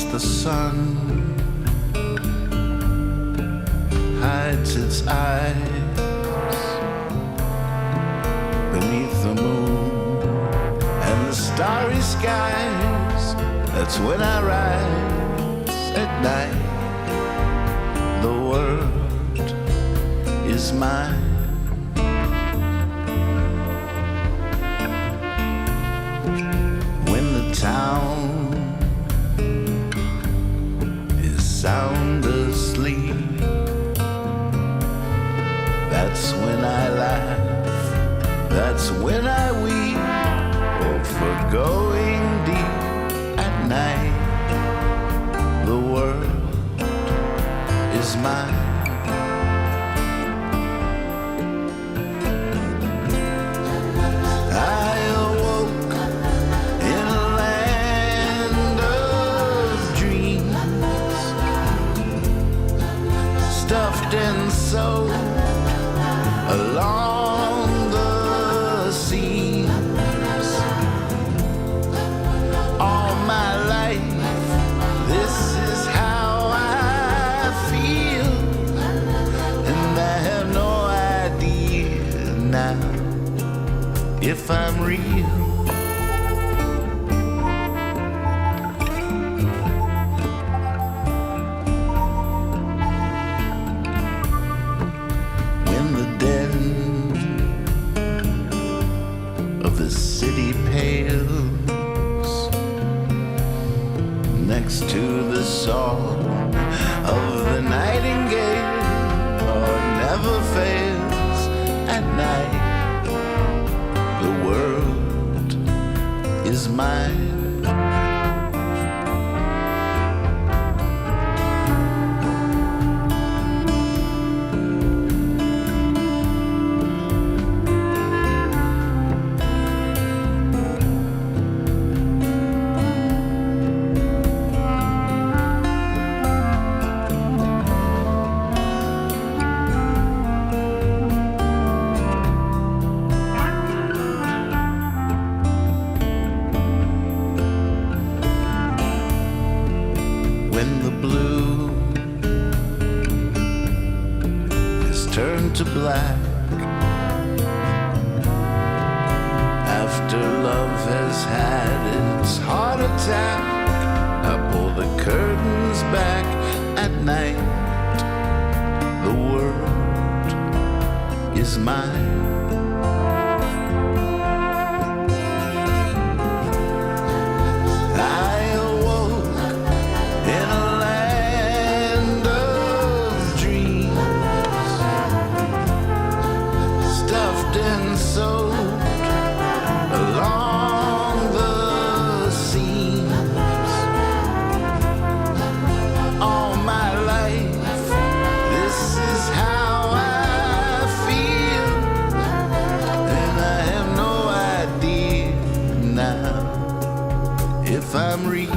The sun hides its eyes beneath the moon and the starry skies. That's when I rise at night. The world is mine. When the town sound asleep, that's when I laugh, that's when I weep, oh, for going deep at night. The world is mine. I awoke in a land of dreams, stuffed and sewed along the seams. All my life, this is how I feel, and I have no idea now if I'm real. Next to the song of the nightingale, oh, it never fails at night. The world is mine. To black after love has had its heart attack, I pull the curtains back at night. The world is mine. If I'm real.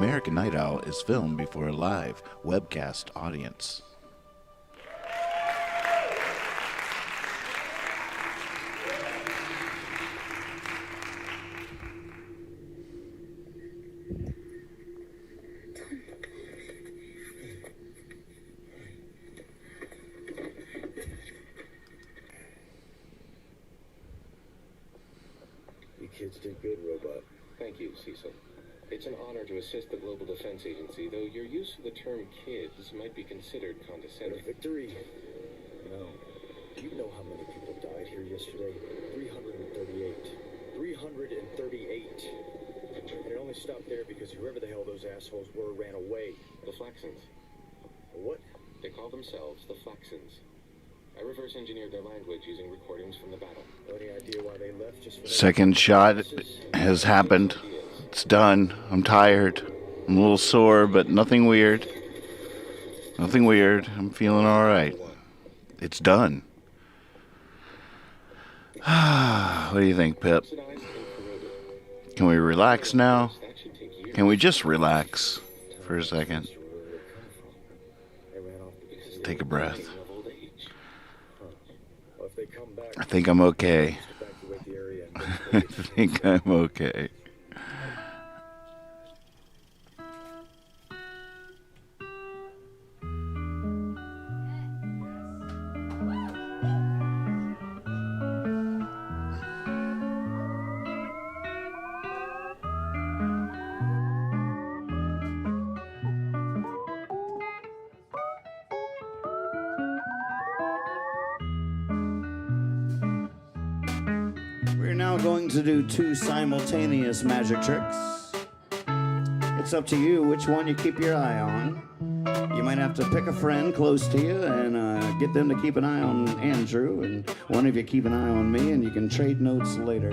American Night Owl is filmed before a live webcast audience. You kids did good, Robot. Thank you, Cecil. It's an honor to assist the Global Defense Agency, though your use of the term kids might be considered condescending. Victory? No. Do you know how many people died here yesterday? 338. 338. And it only stopped there because whoever the hell those assholes were ran away. The Flaxons. What? They call themselves the Flaxons. I reverse engineered their language using recordings from the battle. Any idea why they left? Just for Second shot has happened. It's done. I'm tired. I'm a little sore, but nothing weird. Nothing weird. I'm feeling all right. It's done. What do you think, Pip? Can we relax now? Can we just relax for a second? Take a breath. Well, if they come back, I think I'm okay. evacuate the area. I think I'm okay. We're now going to do 2 simultaneous magic tricks. It's up to you which one you keep your eye on. You might have to pick a friend close to you and get them to keep an eye on Andrew, and one of you keep an eye on me, and you can trade notes later.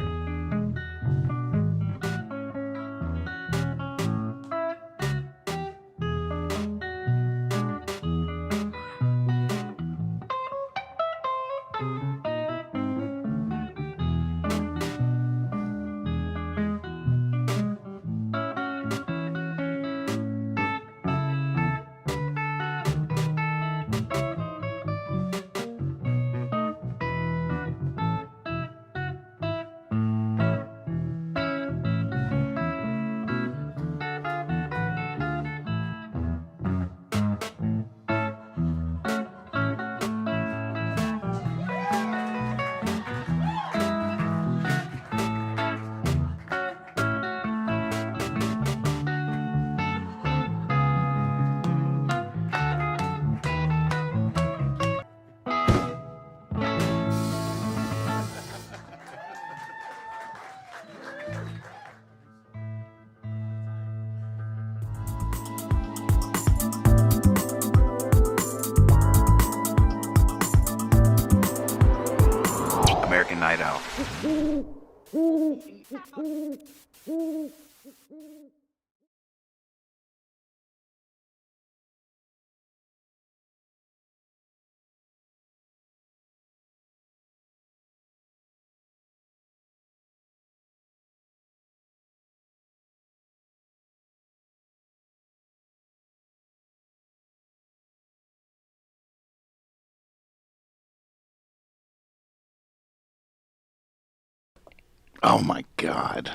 American Night Owl. Oh my God.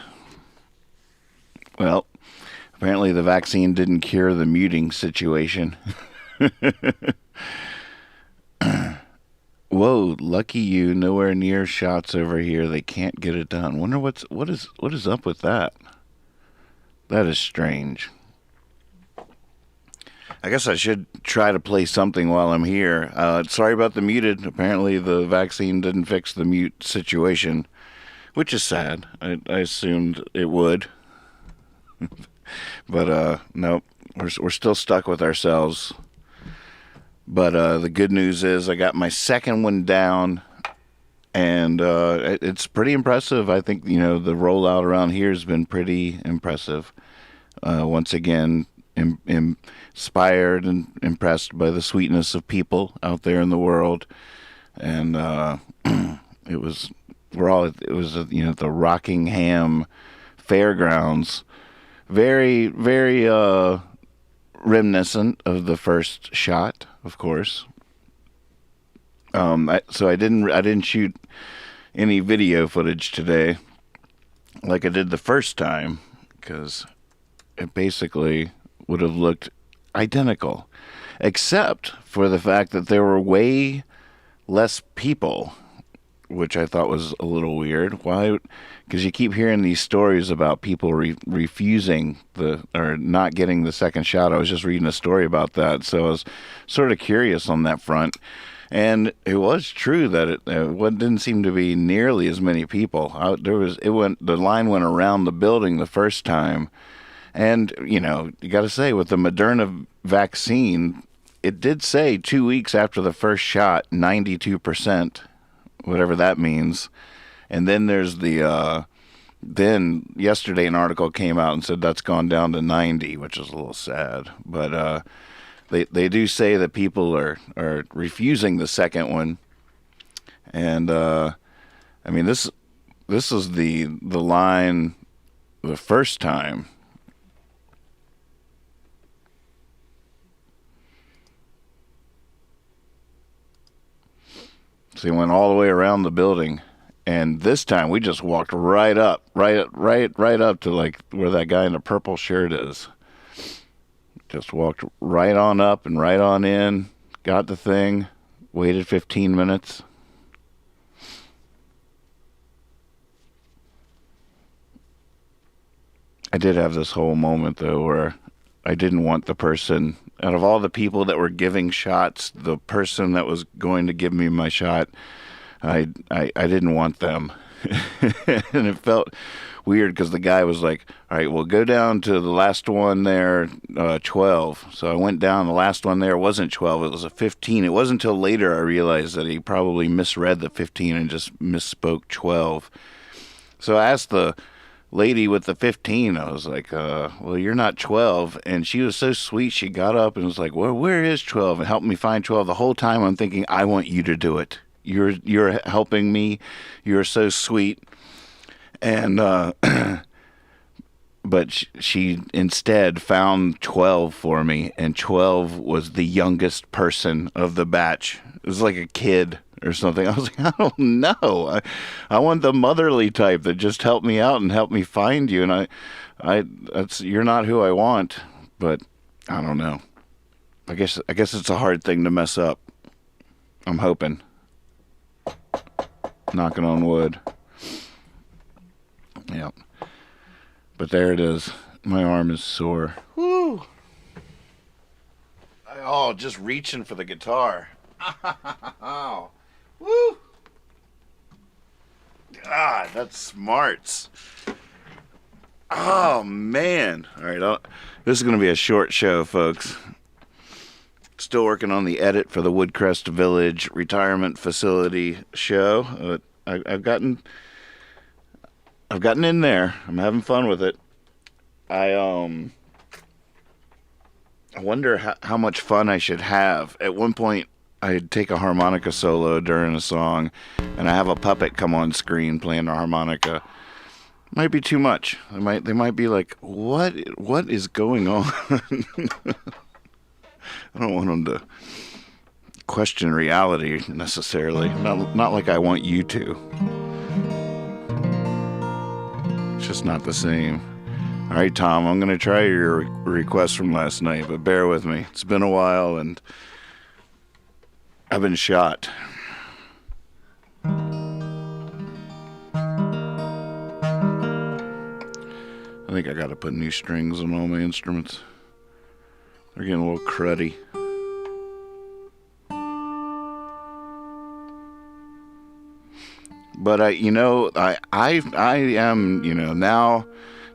Well, apparently the vaccine didn't cure the muting situation. Whoa, lucky you, nowhere near shots over here. They can't get it done. Wonder what is up with that? That is strange. I guess I should try to play something while I'm here. Sorry about the muted. Apparently the vaccine didn't fix the mute situation, which is sad. I assumed it would. But no, we're still stuck with ourselves. But the good news is I got my second one down, and it's pretty impressive. I think, the rollout around here has been pretty impressive. Once again, inspired and impressed by the sweetness of people out there in the world. And it was the Rockingham Fairgrounds very, very reminiscent of the first shot, of course. So I didn't shoot any video footage today like I did the first time, because it basically would have looked identical, except for the fact that there were way less people, which I thought was a little weird. Why? Because you keep hearing these stories about people refusing or not getting the second shot. I was just reading a story about that, so I was sort of curious on that front. And it was true that it didn't seem to be nearly as many people. The line went around the building the first time, and you got to say, with the Moderna vaccine, it did say 2 weeks after the first shot, 92%, whatever that means. And then there's then yesterday an article came out and said that's gone down to 90, which is a little sad, but. They do say that people are refusing the second one, and I mean this is the line the first time. So he went all the way around the building, and this time we just walked right up to like where that guy in the purple shirt is. Just walked right on up and right on in, got the thing, waited 15 minutes. I did have this whole moment, though, where I didn't want the person, out of all the people that were giving shots, the person that was going to give me my shot, I didn't want them. And it felt weird because the guy was like, all right, well, go down to the last one there, 12. So I went down. The last one there wasn't 12. It was a 15. It wasn't until later I realized that he probably misread the 15 and just misspoke 12. So I asked the lady with the 15, I was like, well, you're not 12. And she was so sweet. She got up and was like, well, where is 12? And helped me find 12. The whole time I'm thinking, I want you to do it. You're helping me. You're so sweet. And but she instead found 12 for me, and 12 was the youngest person of the batch. It was like a kid or something. I was like, I don't know. I want the motherly type that just helped me out and helped me find you. And you're not who I want, but I don't know. I guess it's a hard thing to mess up. I'm hoping. Knocking on wood. Yeah. But there it is. My arm is sore. Woo! Just reaching for the guitar. Oh. Woo! God, that's smarts. Oh, man. All right, this is going to be a short show, folks. Still working on the edit for the Woodcrest Village Retirement Facility show. I've gotten in there. I'm having fun with it. I wonder how much fun I should have. At one point, I'd take a harmonica solo during a song, and I have a puppet come on screen playing the harmonica. Might be too much. They might be like, what is going on? I don't want them to question reality necessarily. Not like I want you to. It's just not the same. All right, Tom, I'm going to try your request from last night, but bear with me. It's been a while, and I've been shot. I think I got to put new strings on all my instruments. They're getting a little cruddy. But I am, now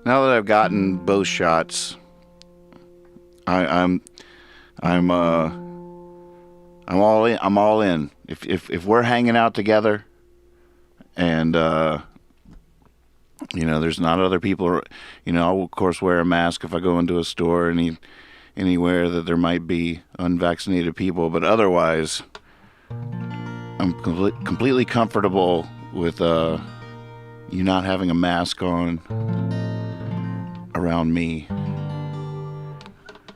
that I've gotten both shots, I'm all in. I'm all in. If we're hanging out together, and there's not other people, I'll of course wear a mask if I go into a store anywhere that there might be unvaccinated people. But otherwise, I'm completely comfortable with you not having a mask on, around me.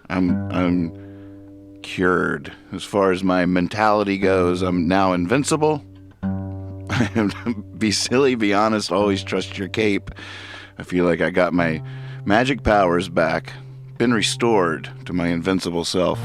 I'm cured. As far as my mentality goes, I'm now invincible. Be silly, be honest, always trust your cape. I feel like I got my magic powers back, been restored to my invincible self.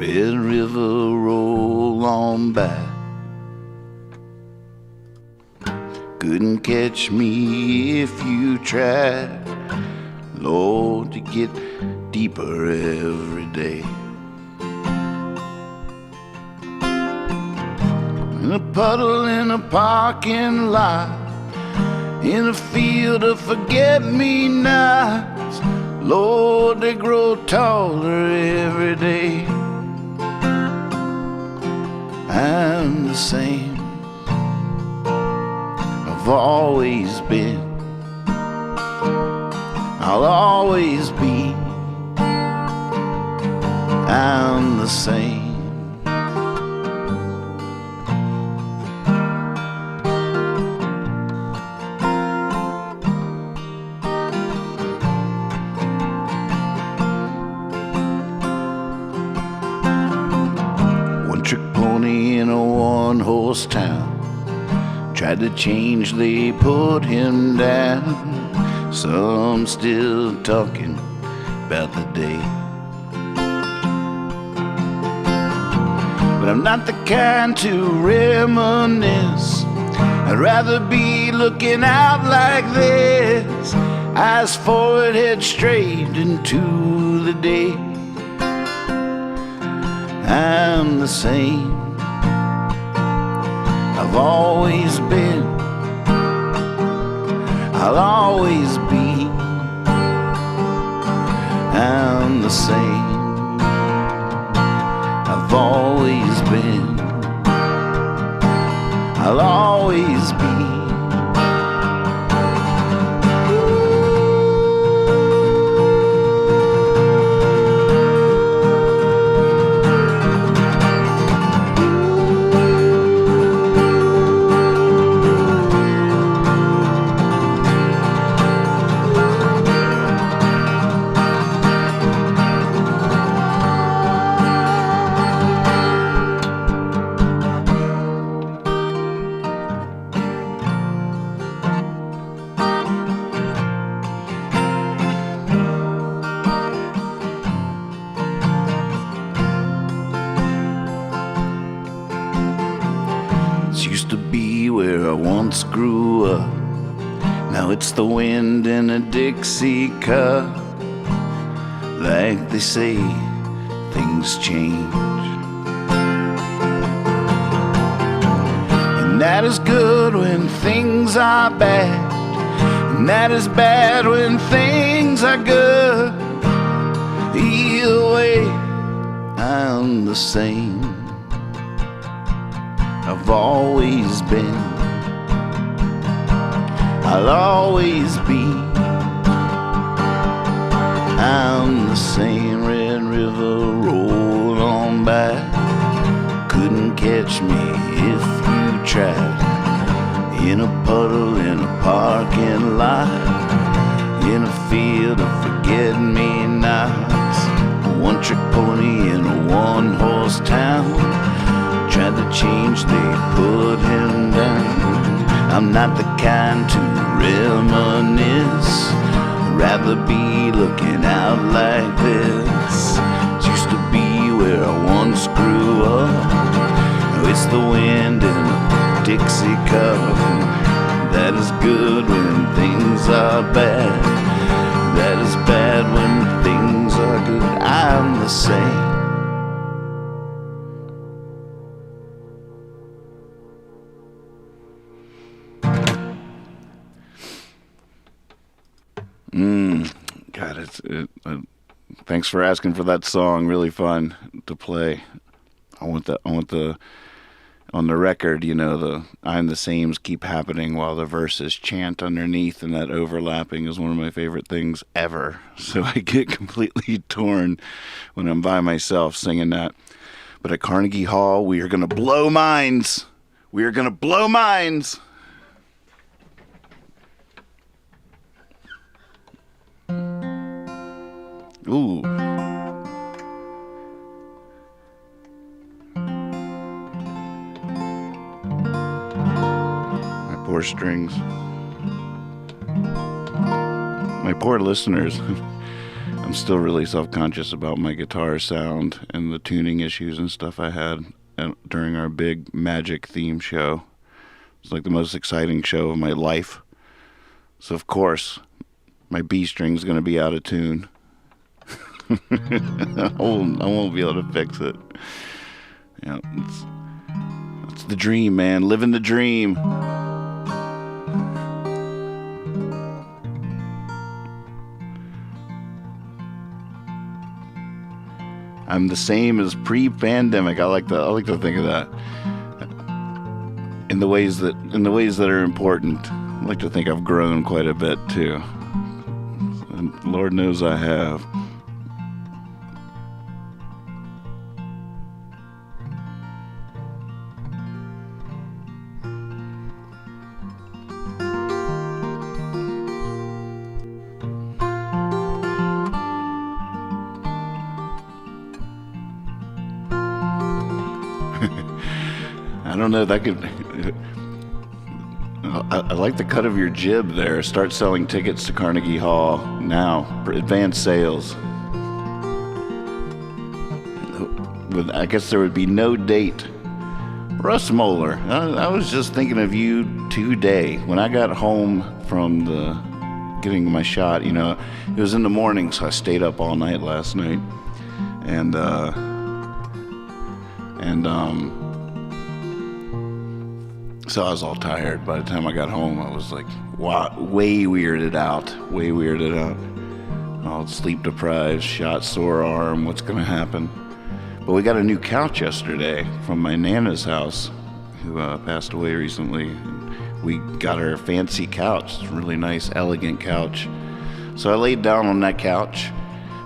Red River, roll on by. Couldn't catch me if you tried. Lord, you get deeper every day. In a puddle in a parking lot, in a field of forget-me-nots, Lord, they grow taller every day. I'm the same I've always been, I'll always be. I'm the same. One-trick pony in a one-horse town. Tried to change, they put him down. Some still talking about the day. But I'm not the kind to reminisce. I'd rather be looking out like this, eyes forward, head straight into the day. I'm the same I've always been, I'll always be. I'm the same I've always been, I'll always be. Used to be where I once grew up. Now it's the wind in a Dixie cup. Like they say, things change, and that is good when things are bad, and that is bad when things are good. Either way, I'm the same I've always been, I'll always be. I'm the same. Red River, roll on by. Couldn't catch me if you tried. In a puddle, in a parking lot, in a field of forget-me-nots. A one-trick pony in a one-horse town. Tried to change, they put him down. I'm not the kind to reminisce. I'd rather be looking out like this. It used to be where I once grew up. Now it's the wind in a Dixie cup. That is good when things are bad. That is bad when things are good. I'm the same. God, thanks for asking for that song. Really fun to play. I want the on the record, the I'm the sames keep happening while the verses chant underneath, and that overlapping is one of my favorite things ever. So I get completely torn when I'm by myself singing that. But at Carnegie Hall, we are going to blow minds. We are going to blow minds. Ooh. My poor strings. My poor listeners. I'm still really self-conscious about my guitar sound and the tuning issues and stuff I had during our big magic theme show. It's like the most exciting show of my life. So of course, my B string's going to be out of tune. I won't be able to fix it. Yeah, it's the dream, man. Living the dream. I'm the same as pre-pandemic. I like to think of that. In the ways that are important. I like to think I've grown quite a bit too. And Lord knows I have. I don't know, that could... I like the cut of your jib there. Start selling tickets to Carnegie Hall now. Advance sales. I guess there would be no date. Russ Moeller, I was just thinking of you today. When I got home from getting my shot, it was in the morning, so I stayed up all night last night. So I was all tired. By the time I got home, I was like, wow, way weirded out. All sleep deprived, shot, sore arm, what's gonna happen? But we got a new couch yesterday from my Nana's house, who passed away recently. We got her fancy couch. It's a really nice, elegant couch. So I laid down on that couch,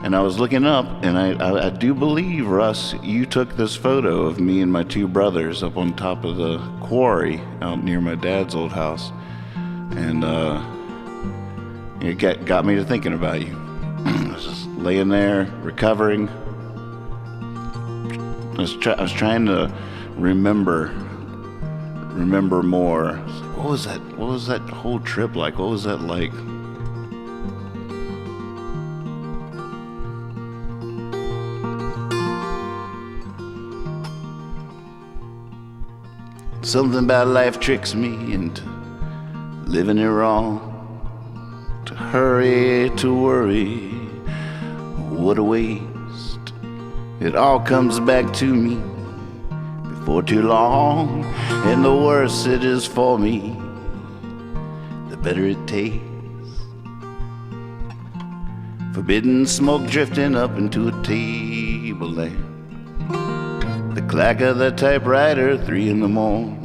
and I was looking up, and I do believe, Russ, you took this photo of me and my two brothers up on top of the quarry out near my dad's old house. And it got me to thinking about you. I was just laying there, recovering. I was trying to remember more. What was that whole trip like? What was that like? Something about life tricks me into living it wrong. To hurry, to worry, what a waste. It all comes back to me before too long. And the worse it is for me, the better it tastes. Forbidden smoke drifting up into a table lamp. The clack of the typewriter, 3 a.m.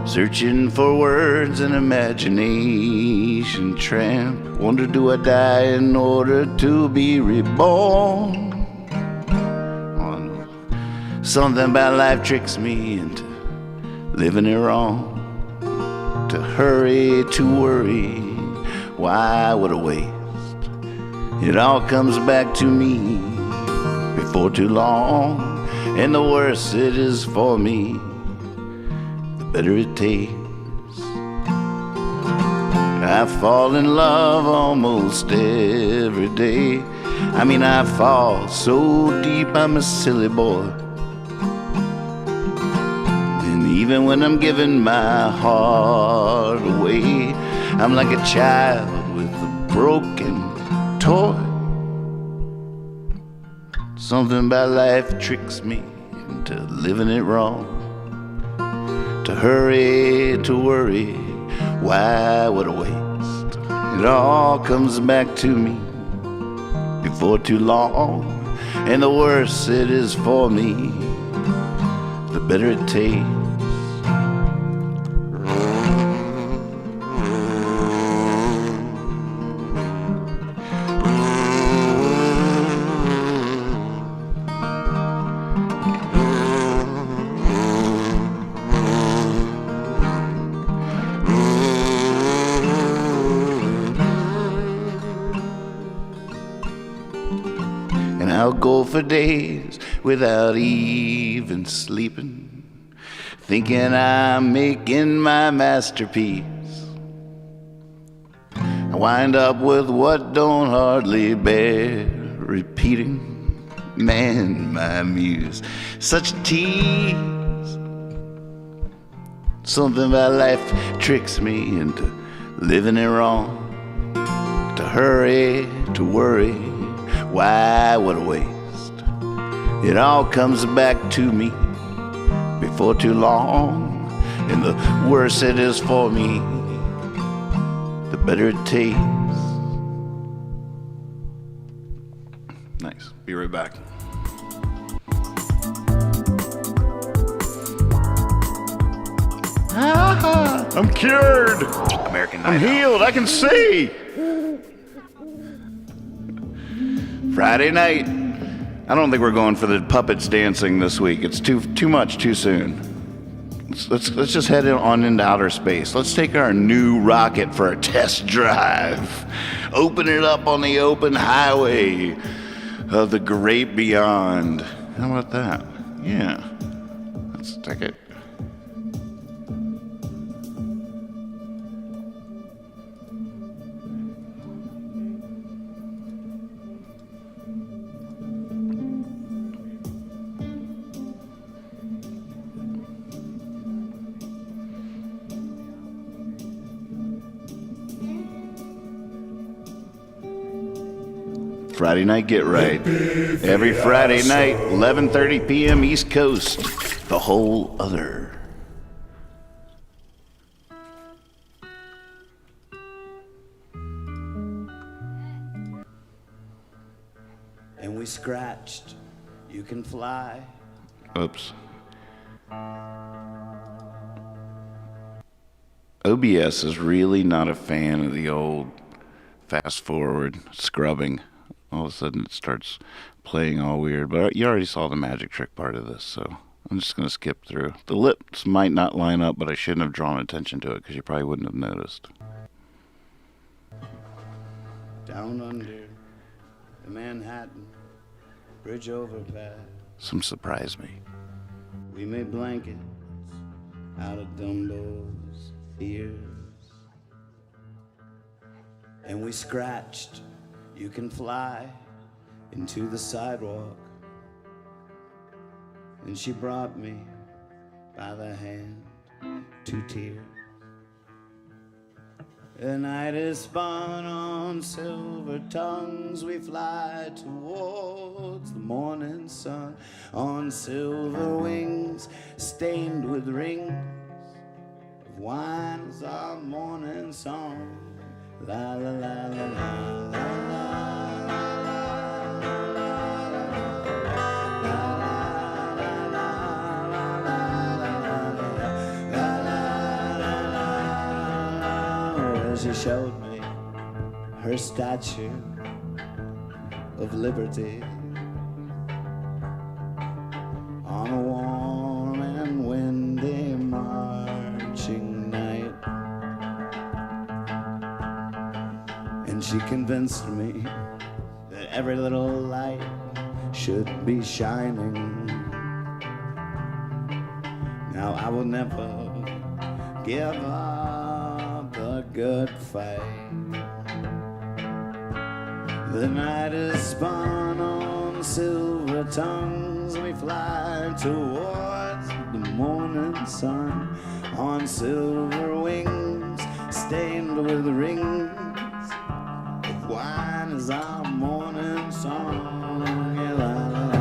Searching for words and imagination tramp. Wonder, do I die in order to be reborn? Oh, no. Something about life tricks me into living it wrong. To hurry, to worry, why, what a waste. It all comes back to me before too long. And the worse it is for me, the better it tastes. I fall in love almost every day. I fall so deep, I'm a silly boy. And even when I'm giving my heart away, I'm like a child with a broken toy. Something about life tricks me into living it wrong. To hurry, to worry, why, what a waste. It all comes back to me before too long. And the worse it is for me, the better it tastes. And I'll go for days without even sleeping, thinking I'm making my masterpiece. I wind up with what don't hardly bear repeating. Man, my muse, such a tease. Something about life tricks me into living it wrong. To hurry, to worry, why, what a waste. It all comes back to me before too long. And the worse it is for me, the better it tastes. Nice. Be right back. I'm cured. American I'm Night Out. healed. I can see. Friday night. I don't think we're going for the puppets dancing this week. It's too much too soon. Let's just head on into outer space. Let's take our new rocket for a test drive. Open it up on the open highway of the great beyond. How about that? Yeah. Let's take it. Friday night get right. Every Friday night, 11:30 p.m. East Coast. The Whole Other. And we scratched. You can fly. Oops. OBS is really not a fan of the old fast forward scrubbing. All of a sudden it starts playing all weird. But you already saw the magic trick part of this, so I'm just going to skip through. The lips might not line up, but I shouldn't have drawn attention to it because you probably wouldn't have noticed. Down under the Manhattan Bridge overpass. Some surprised me. We made blankets out of Dumbo's ears. And we scratched, you can fly, into the sidewalk. And she brought me by the hand to tears. The night is spun on silver tongues. We fly towards the morning sun on silver wings, stained with rings of wine is our morning song. La la la la la la la. She showed me her statue of liberty on a warm and windy marching night. And she convinced me that every little light should be shining. Now I will never give up the good fight. The night is spun on silver tongues. We fly towards the morning sun on silver wings, stained with rings of wine is our morning song. Yeah, la, la, la.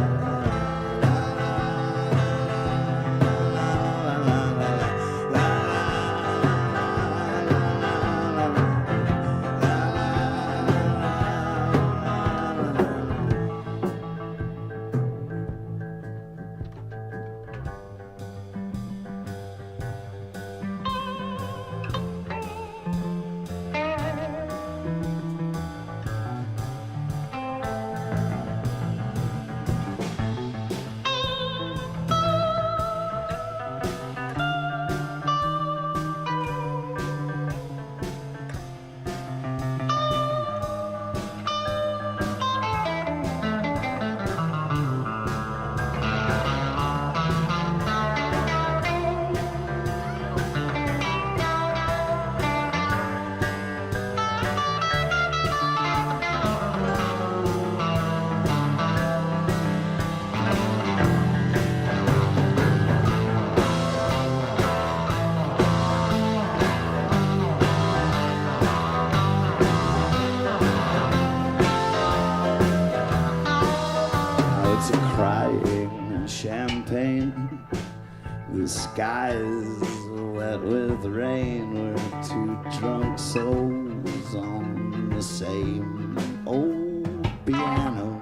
we're two drunk souls on the same old piano,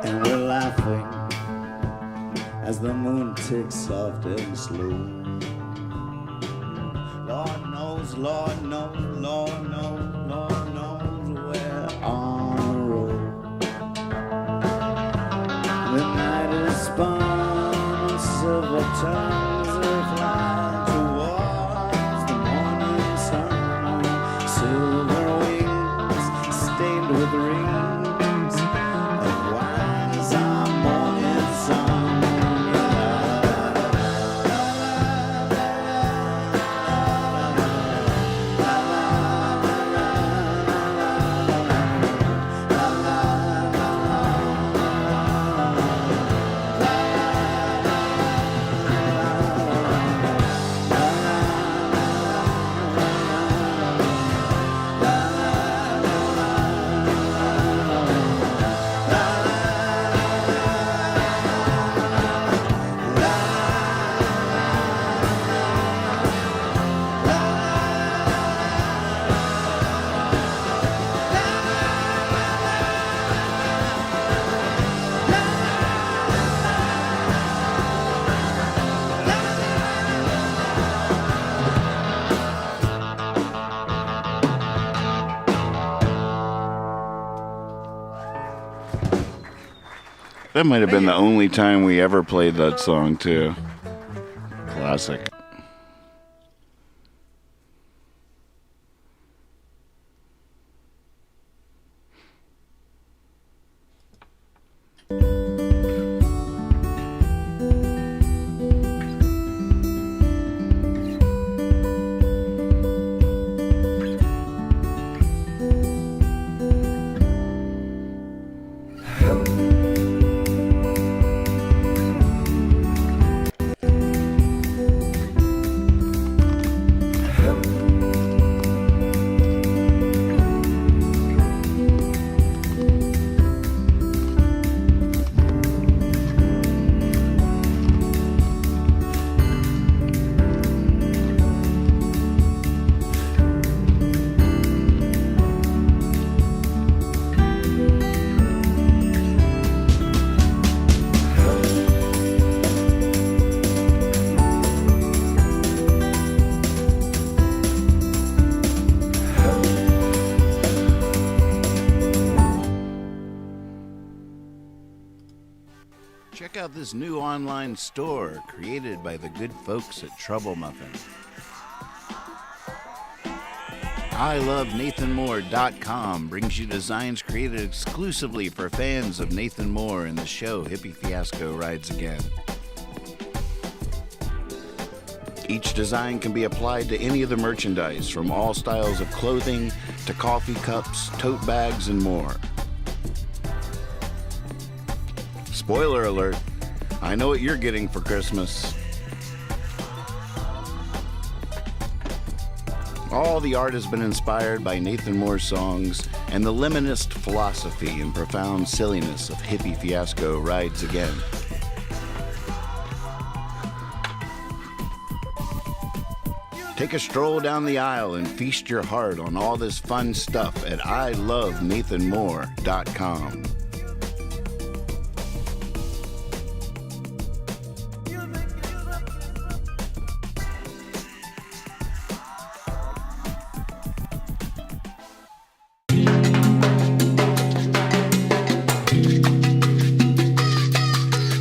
and we're laughing as the moon ticks soft and slow. Lord knows, Lord knows, Lord knows, Lord knows we're on a roll. The night is spun, silver tongues are flying towards the morning sun. Silver wings stained with rings of wine as our morning sun. That might have been the only time we ever played that song, too. Classic. Check out this new online store created by the good folks at Trouble Muffin. ILoveNathanMoore.com brings you designs created exclusively for fans of Nathan Moore and the show Hippie Fiasco Rides Again. Each design can be applied to any of the merchandise, from all styles of clothing to coffee cups, tote bags, and more. Spoiler alert, I know what you're getting for Christmas. All the art has been inspired by Nathan Moore's songs and the liminist philosophy and profound silliness of Hippie Fiasco Rides Again. Take a stroll down the aisle and feast your heart on all this fun stuff at ILoveNathanMoore.com.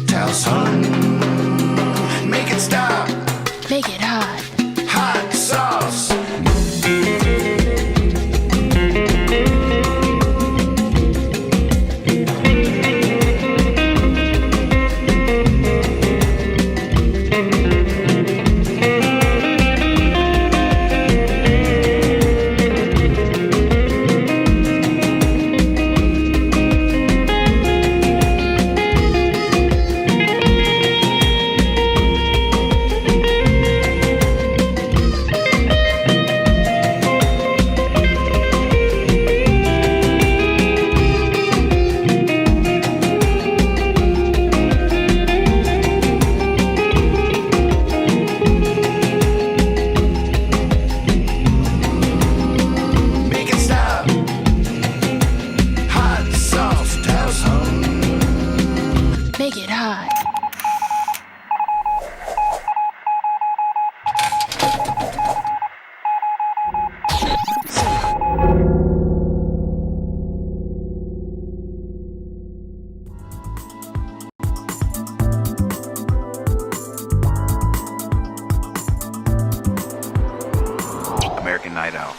Tell son, make it stop. Make it hot. Hot sauce. night out.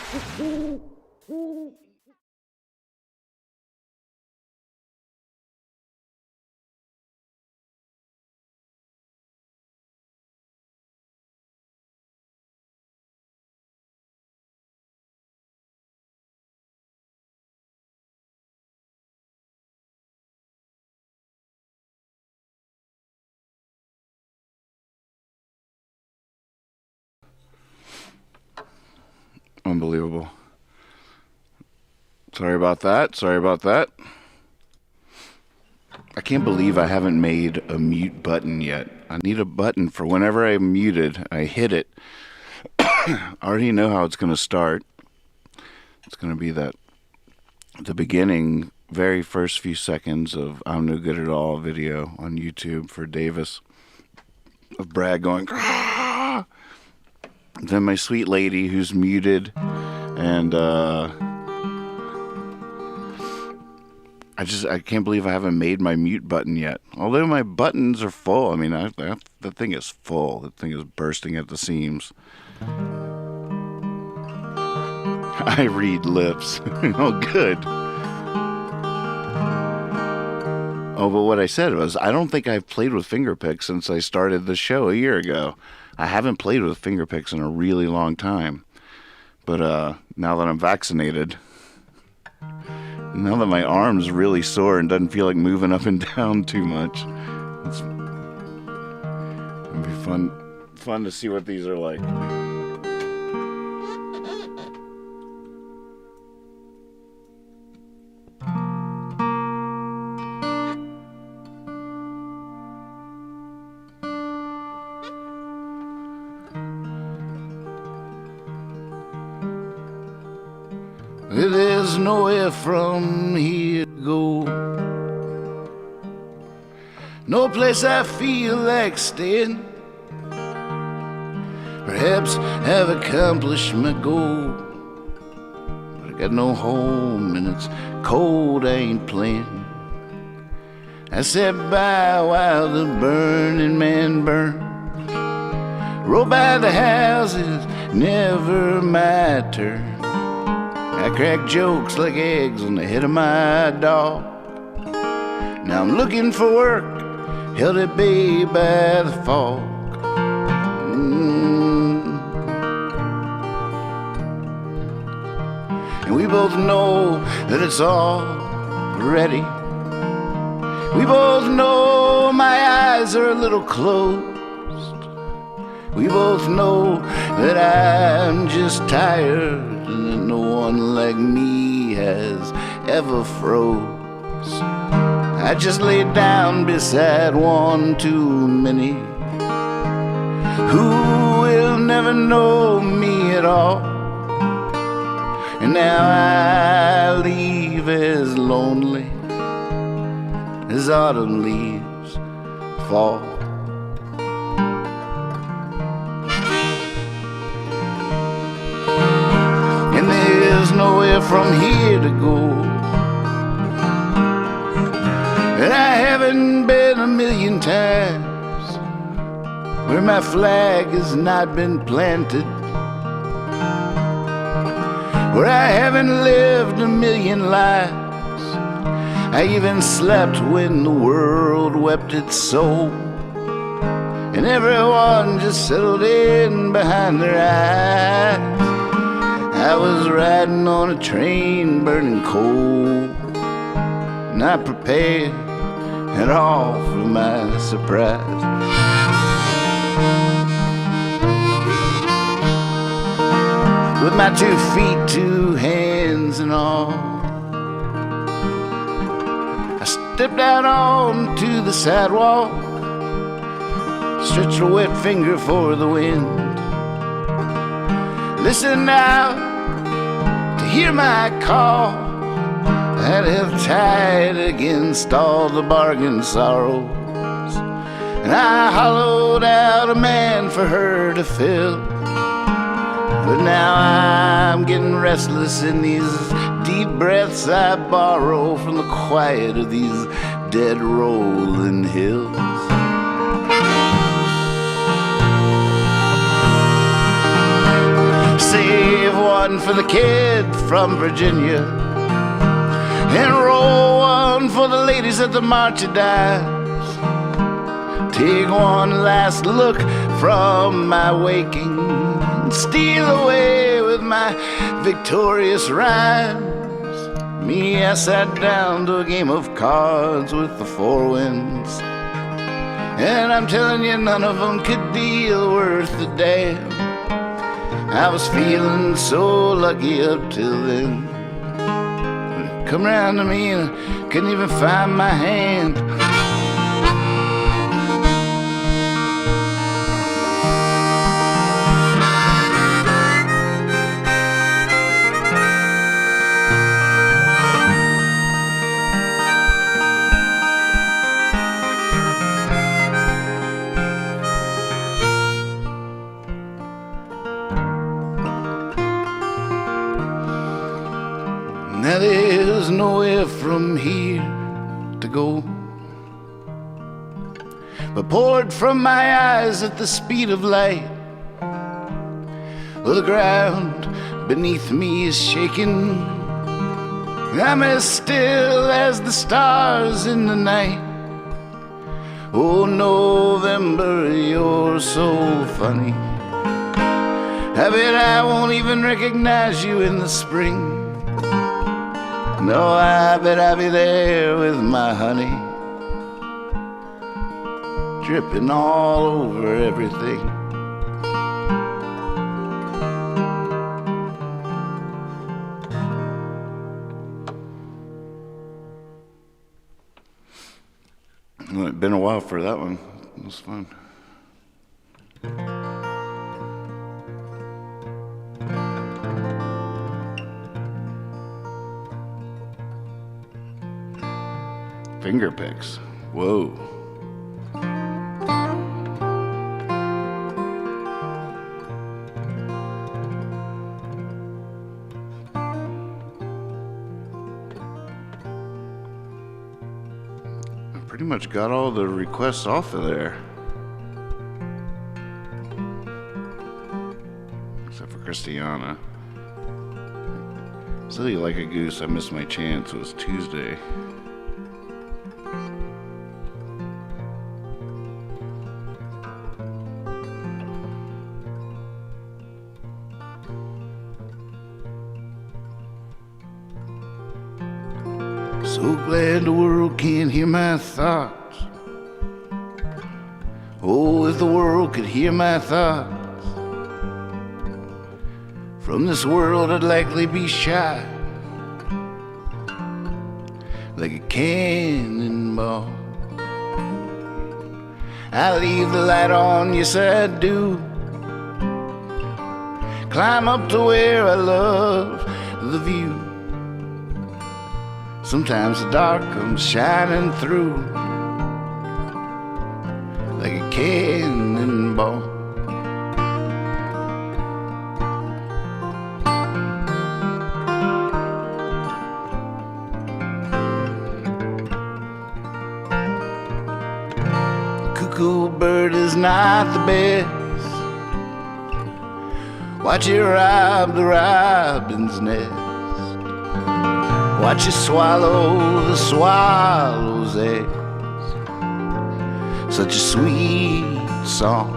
Unbelievable. Sorry about that. I can't believe I haven't made a mute button yet. I need a button for whenever I'm muted, I hit it. I already know how it's going to start. It's going to be that the beginning, very first few seconds of I'm No Good at All video on YouTube for Davis of Brad going, "Ah!" Then my sweet lady who's muted, and I can't believe I haven't made my mute button yet. Although my buttons are full. I mean, the thing is full. The thing is bursting at the seams. I read lips. Oh, good. Oh, but what I said was, I don't think I've played with finger picks since I started the show a year ago. I haven't played with finger picks in a really long time. But now that I'm vaccinated, now that my arm's really sore and doesn't feel like moving up and down too much, it'll be fun to see what these are like. There's nowhere from here to go, no place I feel like staying. Perhaps I've accomplished my goal, but I got no home and it's cold, I ain't playing. I sat by while the burning man burned, rode by the houses, never my turn. I crack jokes like eggs on the head of my dog. Now I'm looking for work, held at bay by the fog. And we both know that it's all ready. We both know my eyes are a little closed. We both know that I'm just tired and that no one like me has ever froze. I just laid down beside one too many who will never know me at all. And now I leave as lonely as autumn leaves fall. And there's nowhere from here to go, and I haven't been a million times where my flag has not been planted, where I haven't lived a million lives. I even slept when the world wept its soul, and everyone just settled in behind their eyes. I was riding on a train burning coal, not prepared at all for my surprise. With my 2 feet, 2 hands and all, I stepped out onto the sidewalk, stretched a wet finger for the wind. Listen now to hear my call that held tight against all the bargain sorrows. And I hollowed out a man for her to fill. But now I'm getting restless in these deep breaths I borrow from the quiet of these dead rolling hills. Save one one for the kid from Virginia, and roll one for the ladies at the March of Dimes. Take one last look from my waking, and steal away with my victorious rhymes. Me, I sat down to a game of cards with the four winds, and I'm telling you, none of them could deal worth a damn. I was feeling so lucky up till then. Come round to me and I couldn't even find my hand. Now there's nowhere from here to go, but poured from my eyes at the speed of light. Well, the ground beneath me is shaking. I'm as still as the stars in the night. Oh, November, you're so funny. I bet I won't even recognize you in the spring. No, I bet I'll be there with my honey, dripping all over everything. Well, it's been a while for that one. It was fun. Finger picks. Whoa. I pretty much got all the requests off of there. Except for Christiana. Silly like a goose, I missed my chance. It was Tuesday. So glad the world can't hear my thoughts. Oh, if the world could hear my thoughts. From this world I'd likely be shot like a cannonball. I leave the light on, yes I do. Climb up to where I love the view. Sometimes the dark comes shining through like a cannonball. The cuckoo bird is not the best. Watch it rob the robin's nest. Watch you swallow the swallow's eggs. Such a sweet song.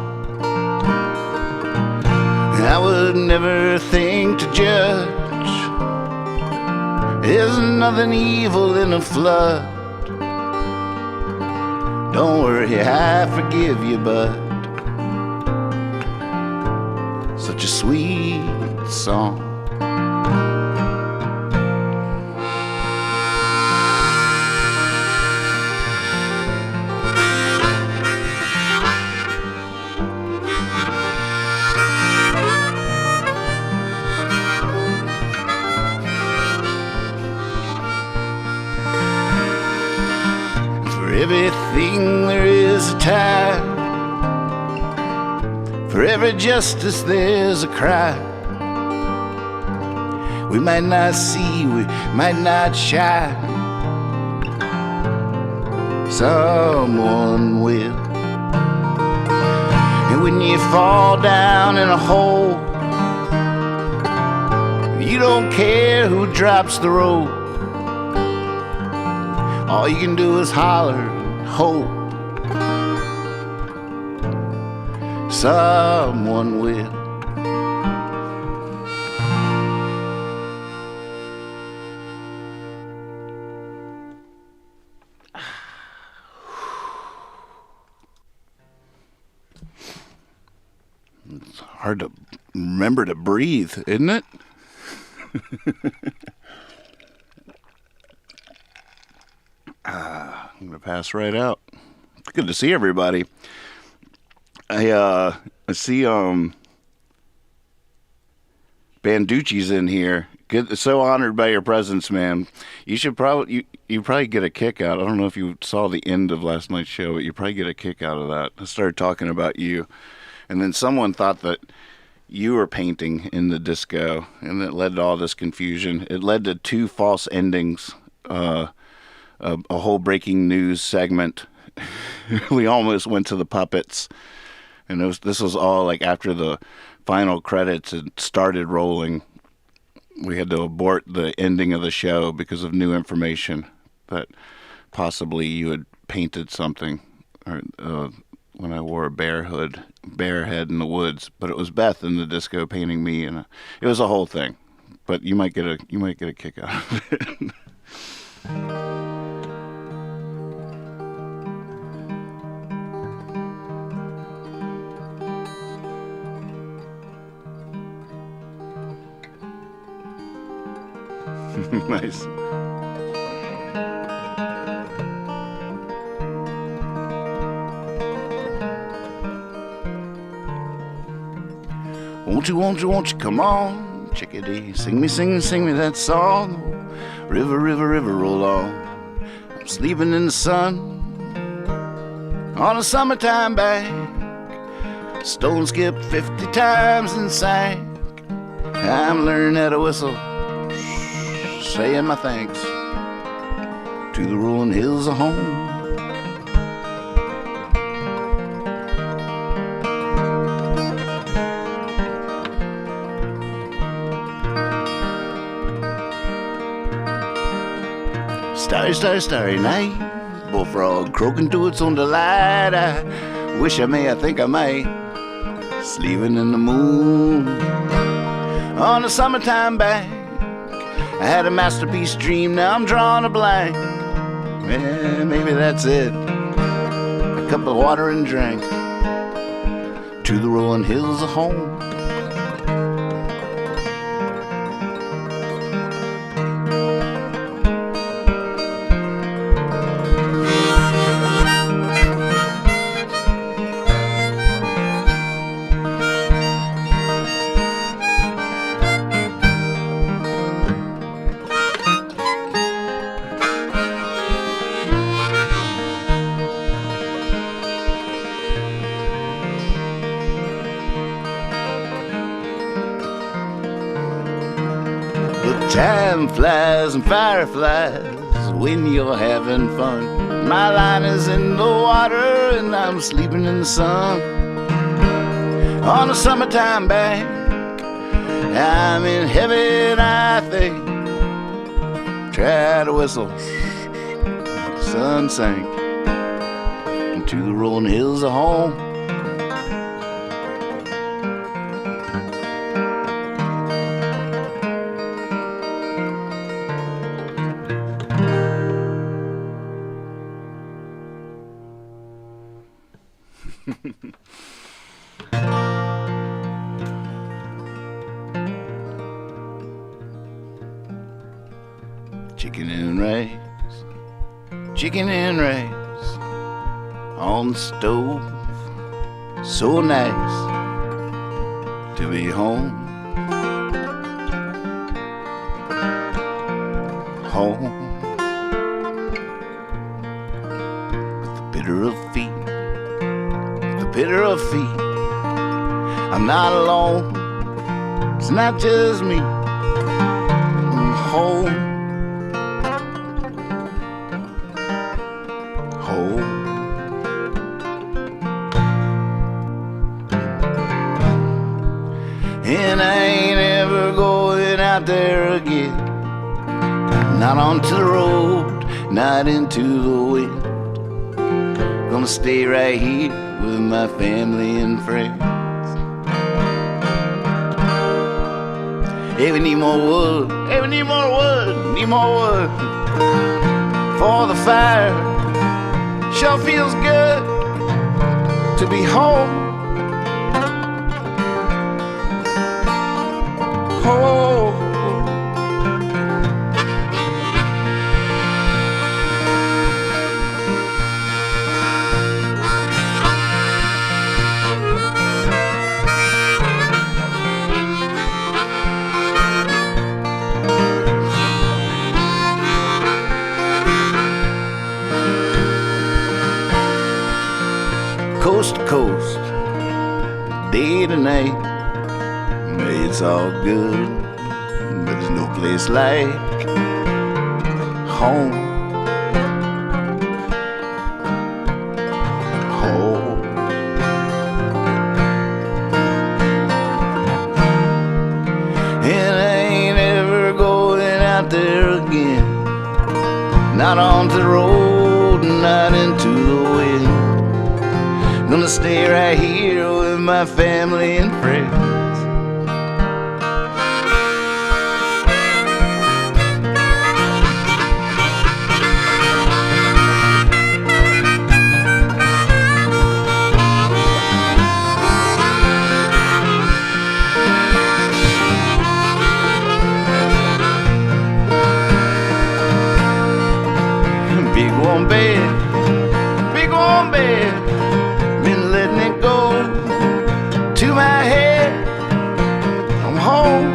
I would never think to judge. There's nothing evil in a flood. Don't worry, I forgive you, bud. Such a sweet song. Everything there is a time. For every justice there's a crime. We might not see, we might not shine. Someone will. And when you fall down in a hole, You don't care who drops the rope. All you can do is holler and hope someone will. It's hard to remember to breathe, isn't it? I'm gonna pass right out. It's good to see everybody. I see Banducci's in here. Good, so honored by your presence, man. You should probably you probably get a kick out. I don't know if you saw the end of last night's show, but you probably get a kick out of that. I started talking about you, and then someone thought that you were painting in the disco, and it led to all this confusion. It led to 2 false endings, a whole breaking news segment. We almost went to the puppets, and this was all like after the final credits had started rolling. We had to abort the ending of the show because of new information that possibly you had painted something, or when I wore a bear head in the woods. But it was Beth in the disco painting me, and it was a whole thing. But you might get a kick out of it. Nice. Won't you, come on, chickadee, sing me that song. River, river, river, roll on. I'm sleeping in the sun on a summertime bank. Stone skipped 50 times and sank. I'm learning how to whistle, saying my thanks to the rolling hills of home. Starry, starry night, bullfrog croaking to its own delight. I wish I may, I think I might, sleeping in the moon on a summertime bank. I had a masterpiece dream, now I'm drawing a blank. Yeah, maybe that's it. A cup of water and drink to the rolling hills of home. Time flies and fireflies when you're having fun. My line is in the water and I'm sleeping in the sun on a summertime bank. I'm in heaven, I think. Try to whistle, the sun sank into the rolling hills of home. Chicken and rice on the stove, so nice to be home. Home with the bitter of feet, the bitter of feet. I'm not alone, it's not just me. I'm home. And I ain't ever going out there again. Not onto the road, not into the wind. Gonna stay right here with my family and friends. Hey, we need more wood. Hey, we need more wood. Need more wood for the fire. Sure feels good to be home. Oh. Coast to coast, day to night, it's all good, but there's no place like home. Home. And I ain't ever going out there again. Not onto the road, not into the wind. Gonna stay right here with my family and friends. Big warm bed, big warm bed. Been letting it go to my head. I'm home.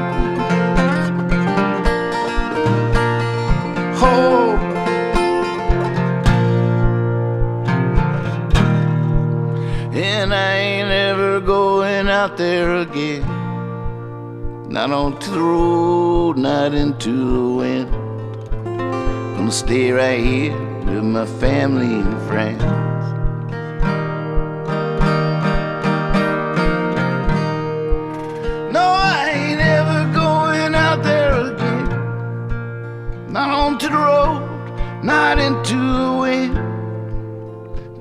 Home. And I ain't ever going out there again. Not onto the road, not into the wind. Gonna stay right here with my family and friends. No, I ain't ever going out there again. Not onto the road, not into the wind.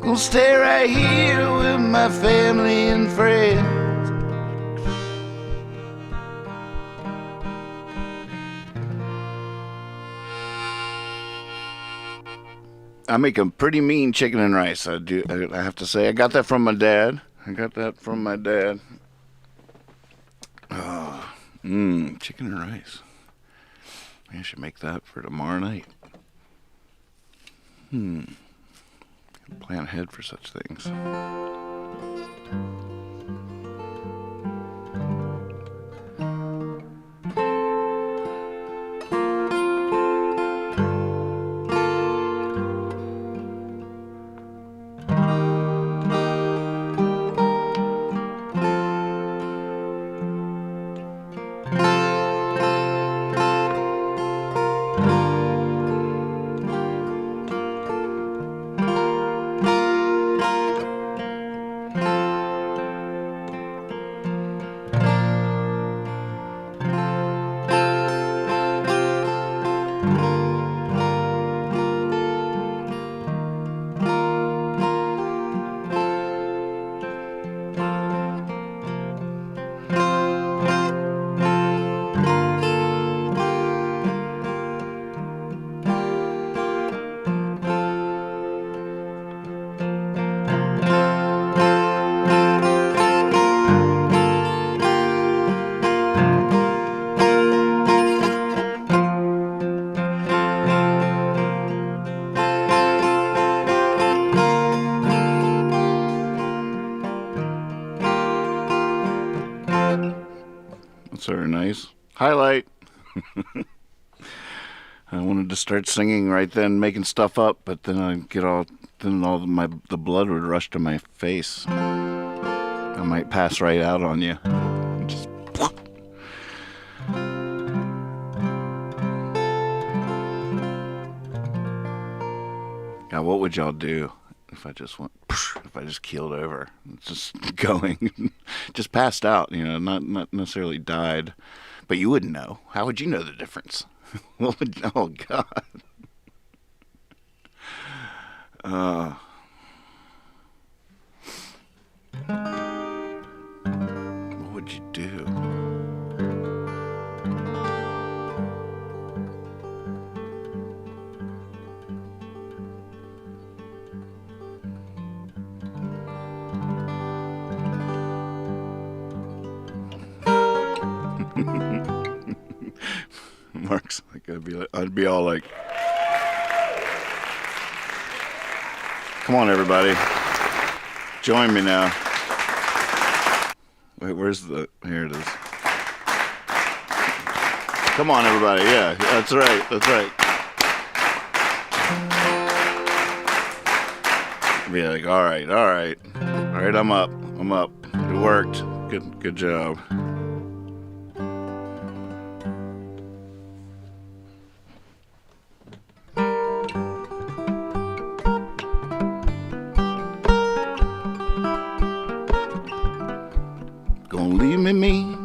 Gonna stay right here with my family and friends. I make a pretty mean chicken and rice. I have to say, I got that from my dad. Chicken and rice. I should make that for tomorrow night. Plan ahead for such things. That's very nice. Highlight. I wanted to start singing right then, making stuff up, but then the blood would rush to my face. I might pass right out on you. Just. God, what would y'all do if I just went? If I just keeled over, just going, just passed out, not necessarily died. But you wouldn't know. How would you know the difference? Oh, God. What would you do? Mark's like, I'd be all like, come on, everybody, join me now. Wait, here it is. Come on, everybody. Yeah, that's right. Be like, all right, I'm up. It worked. Good job. Gonna leave me mean.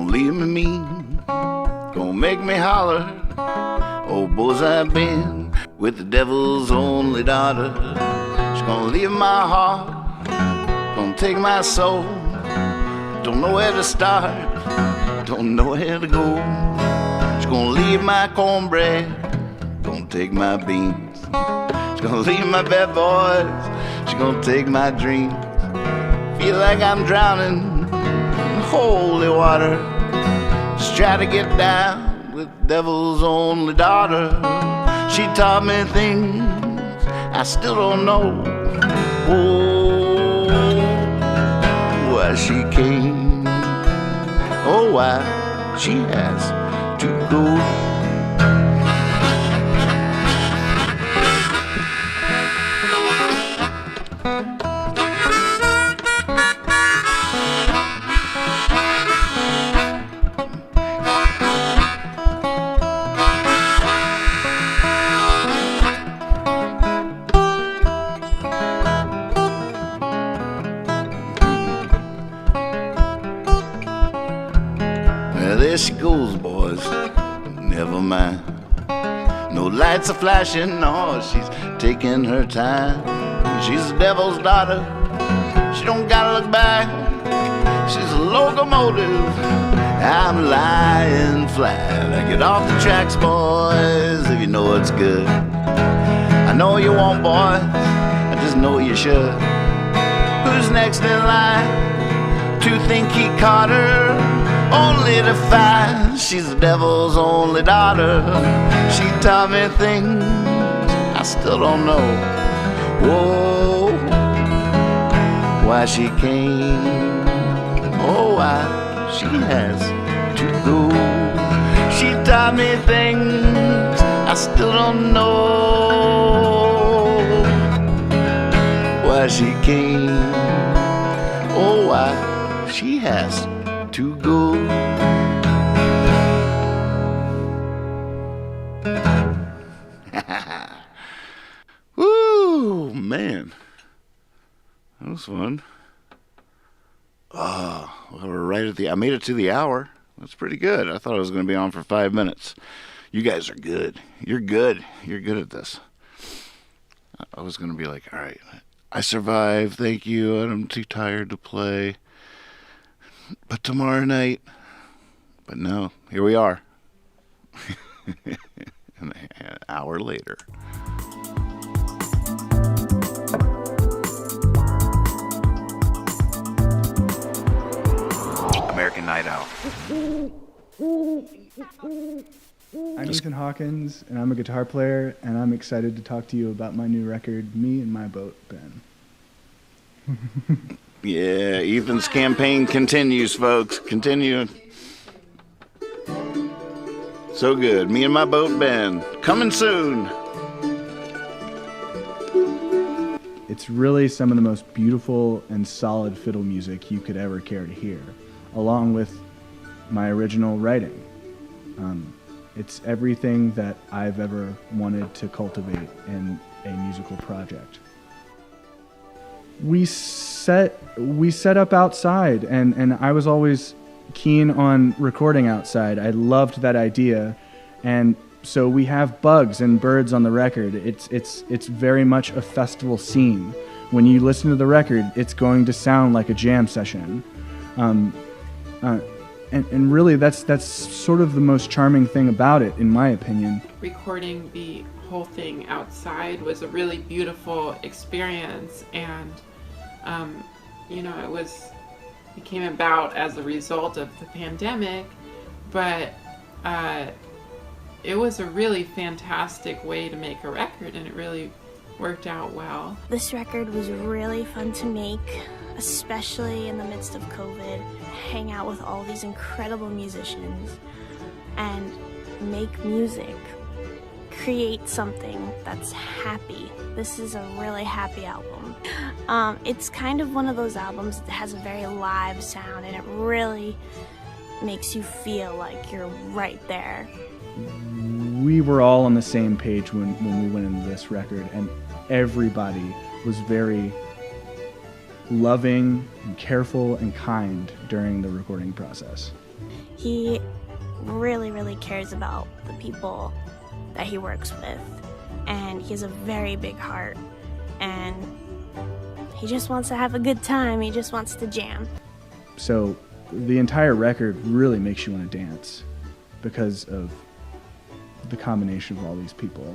Leave me mean, gonna make me holler. Oh, boys, I've been with the devil's only daughter. She's gonna leave my heart, gonna take my soul. Don't know where to start, don't know where to go. She's gonna leave my cornbread, gonna take my beans. She's gonna leave my bad boys, she's gonna take my dreams. Feel like I'm drowning in holy water. Just try to get down with the devil's only daughter. She taught me things I still don't know. Oh, why she came. Oh, why she has to go. There she goes, boys, never mind. No lights are flashing, no, she's taking her time. She's the devil's daughter, she don't gotta look back. She's a locomotive, I'm lying flat. I get off the tracks, boys, if you know what's good. I know you won't, boys, I just know you should. Who's next in line to think he caught her? Only to find she's the devil's only daughter. She taught me things I still don't know. Whoa, why she came. Oh, why she has to go. She taught me things I still don't know. Why she came. Oh, why she has to go. Woo, man, that was fun. Oh, well, we're right at I made it to the hour. That's pretty good. I thought I was going to be on for 5 minutes. You guys are good. You're good at this. I was going to be like, all right, I survived, thank you, I'm too tired to play. But tomorrow night, but no, here we are. An hour later. American Night Out. I'm Ethan Hawkins, and I'm a guitar player, and I'm excited to talk to you about my new record, Me and My Boat, Ben. Yeah, Ethan's campaign continues, folks. Continue. So good. Me and My Boat, Ben. Coming soon. It's really some of the most beautiful and solid fiddle music you could ever care to hear, along with my original writing. It's everything that I've ever wanted to cultivate in a musical project. We set up outside, and I was always keen on recording outside. I loved that idea, and so we have bugs and birds on the record. It's very much a festival scene. When you listen to the record, it's going to sound like a jam session. And really, that's sort of the most charming thing about it, in my opinion. Recording the whole thing outside was a really beautiful experience, and it came about as a result of the pandemic, but it was a really fantastic way to make a record, and it really worked out well. This record was really fun to make, especially in the midst of COVID. Hang out with all these incredible musicians and make music. Create something that's happy. This is a really happy album. It's kind of one of those albums that has a very live sound, and it really makes you feel like you're right there. We were all on the same page when we went into this record, and everybody was very loving and careful and kind during the recording process. He really, really cares about the people that he works with, and he has a very big heart, and he just wants to have a good time. He just wants to jam. So the entire record really makes you want to dance because of the combination of all these people.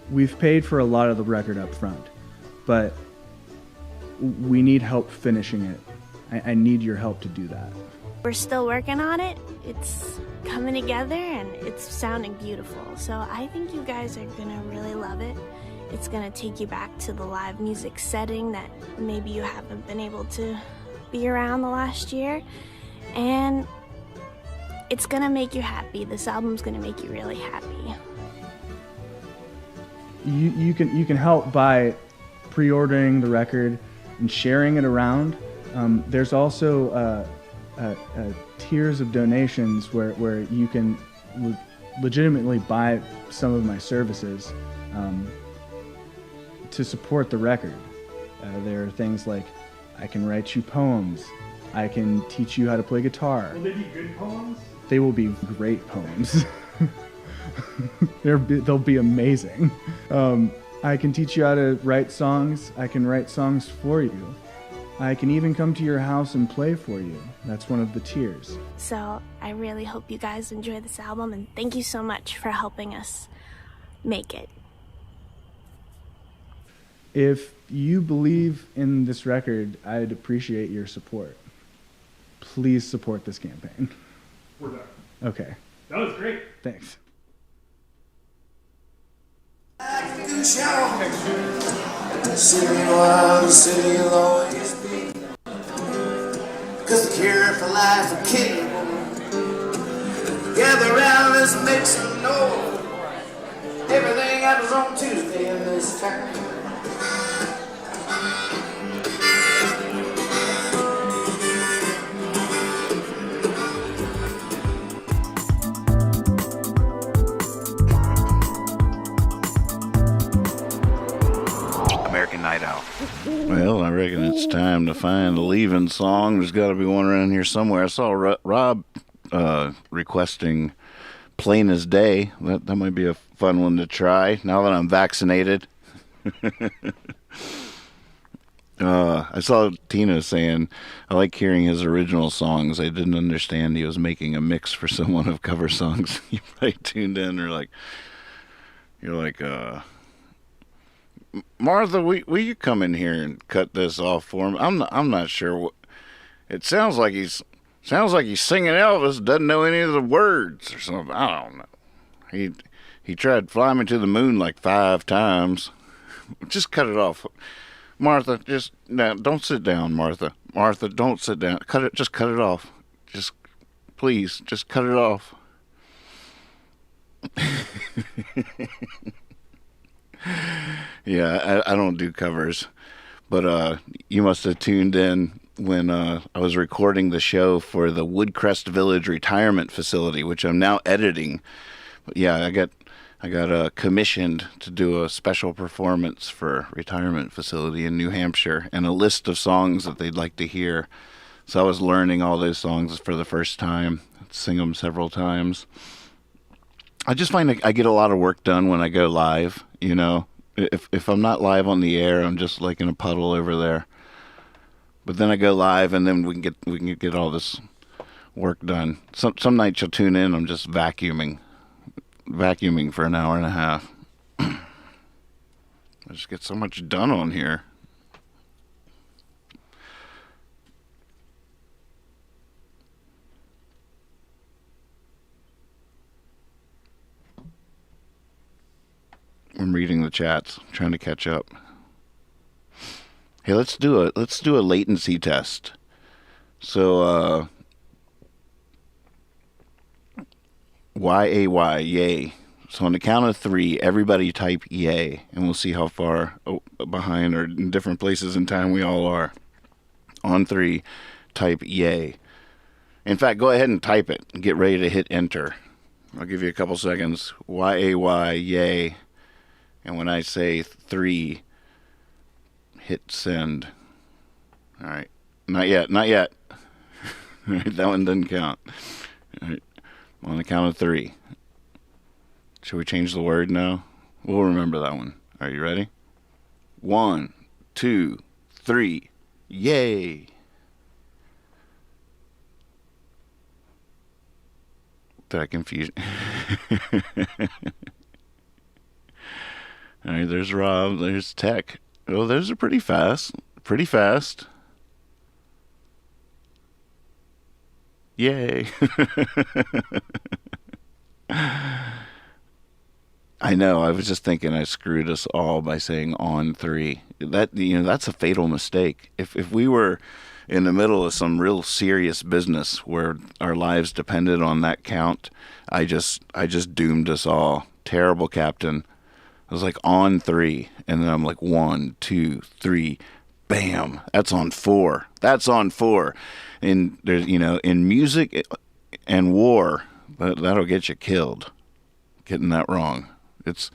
We've paid for a lot of the record up front, but we need help finishing it. I need your help to do that. We're still working on it. It's coming together and it's sounding beautiful. So I think you guys are gonna really love it. It's gonna take you back to the live music setting that maybe you haven't been able to be around the last year. And it's gonna make you happy. This album's gonna make you really happy. You can help by pre-ordering the record and sharing it around. There's also tiers of donations where you can legitimately buy some of my services to support the record. There are things like I can write you poems. I can teach you how to play guitar. Will they be good poems? They will be great poems. They'll be amazing. I can teach you how to write songs. I can write songs for you. I can even come to your house and play for you. That's one of the tiers. So I really hope you guys enjoy this album, and thank you so much for helping us make it. If you believe in this record, I'd appreciate your support. Please support this campaign. We're done. Okay, That was great. thanks. City was, city will always be. Cause the cure for life will kill you. Gather round, let's make some noise. Everything happens on Tuesday in this town. American Night Out. Well, I reckon it's time to find a leaving song. There's got to be one around here somewhere. I saw Rob requesting Plain as Day. That might be a fun one to try now that I'm vaccinated. I saw Tina saying, I like hearing his original songs. I didn't understand he was making a mix for someone of cover songs. You probably tuned in or you're like, Martha, will you come in here and cut this off for me? I'm not sure. It sounds like he's Sounds like he's singing Elvis, doesn't know any of the words or something. I don't know. He tried to fly me to the moon like 5 times. Just cut it off. Martha, just no, don't sit down, Martha. Martha, don't sit down. Just cut it off. Just please, just cut it off. Yeah, I don't do covers. But you must have tuned in when I was recording the show for the Woodcrest Village Retirement Facility, which I'm now editing. But yeah, I got commissioned to do a special performance for retirement facility in New Hampshire and a list of songs that they'd like to hear. So I was learning all those songs for the first time, sing them several times. I just find I get a lot of work done when I go live, you know. If I'm not live on the air, I'm just like in a puddle over there. But then I go live, and then we can get all this work done. Some nights you'll tune in, I'm just vacuuming for an hour and a half. I just get so much done on here. I'm reading the chats, trying to catch up. Hey, let's do a latency test. So YAY, yay. So on the count of 3, everybody type yay, and we'll see how far behind or in different places in time we all are. On 3, type yay. In fact, go ahead and type it and get ready to hit enter. I'll give you a couple seconds. YAY, yay. And when I say 3, hit send. All right. Not yet. All right, that one doesn't count. All right. On the count of 3. Should we change the word now? We'll remember that one. Are you ready? 1, 2, 3. Yay. Did I confuse you? All right, there's Rob. There's Tech. Oh, those are pretty fast. Pretty fast. Yay. I know. I was just thinking I screwed us all by saying on 3. That's a fatal mistake. If we were in the middle of some real serious business where our lives depended on that count, I just doomed us all. Terrible, Captain. I was like on 3, and then I'm like 1, 2, 3, bam. That's on 4. And there's in music and war, that'll get you killed. Getting that wrong. It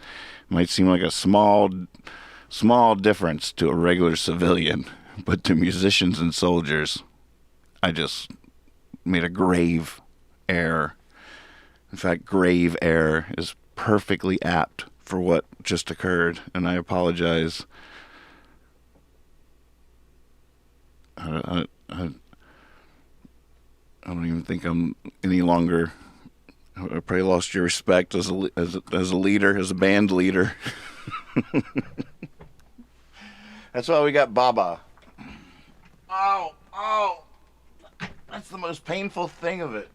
might seem like a small difference to a regular civilian, but to musicians and soldiers, I just made a grave error. In fact, grave error is perfectly apt for what just occurred, and I apologize. I don't even think I'm any longer. I probably lost your respect as a leader, as a band leader. That's why we got Baba. Oh, that's the most painful thing of it.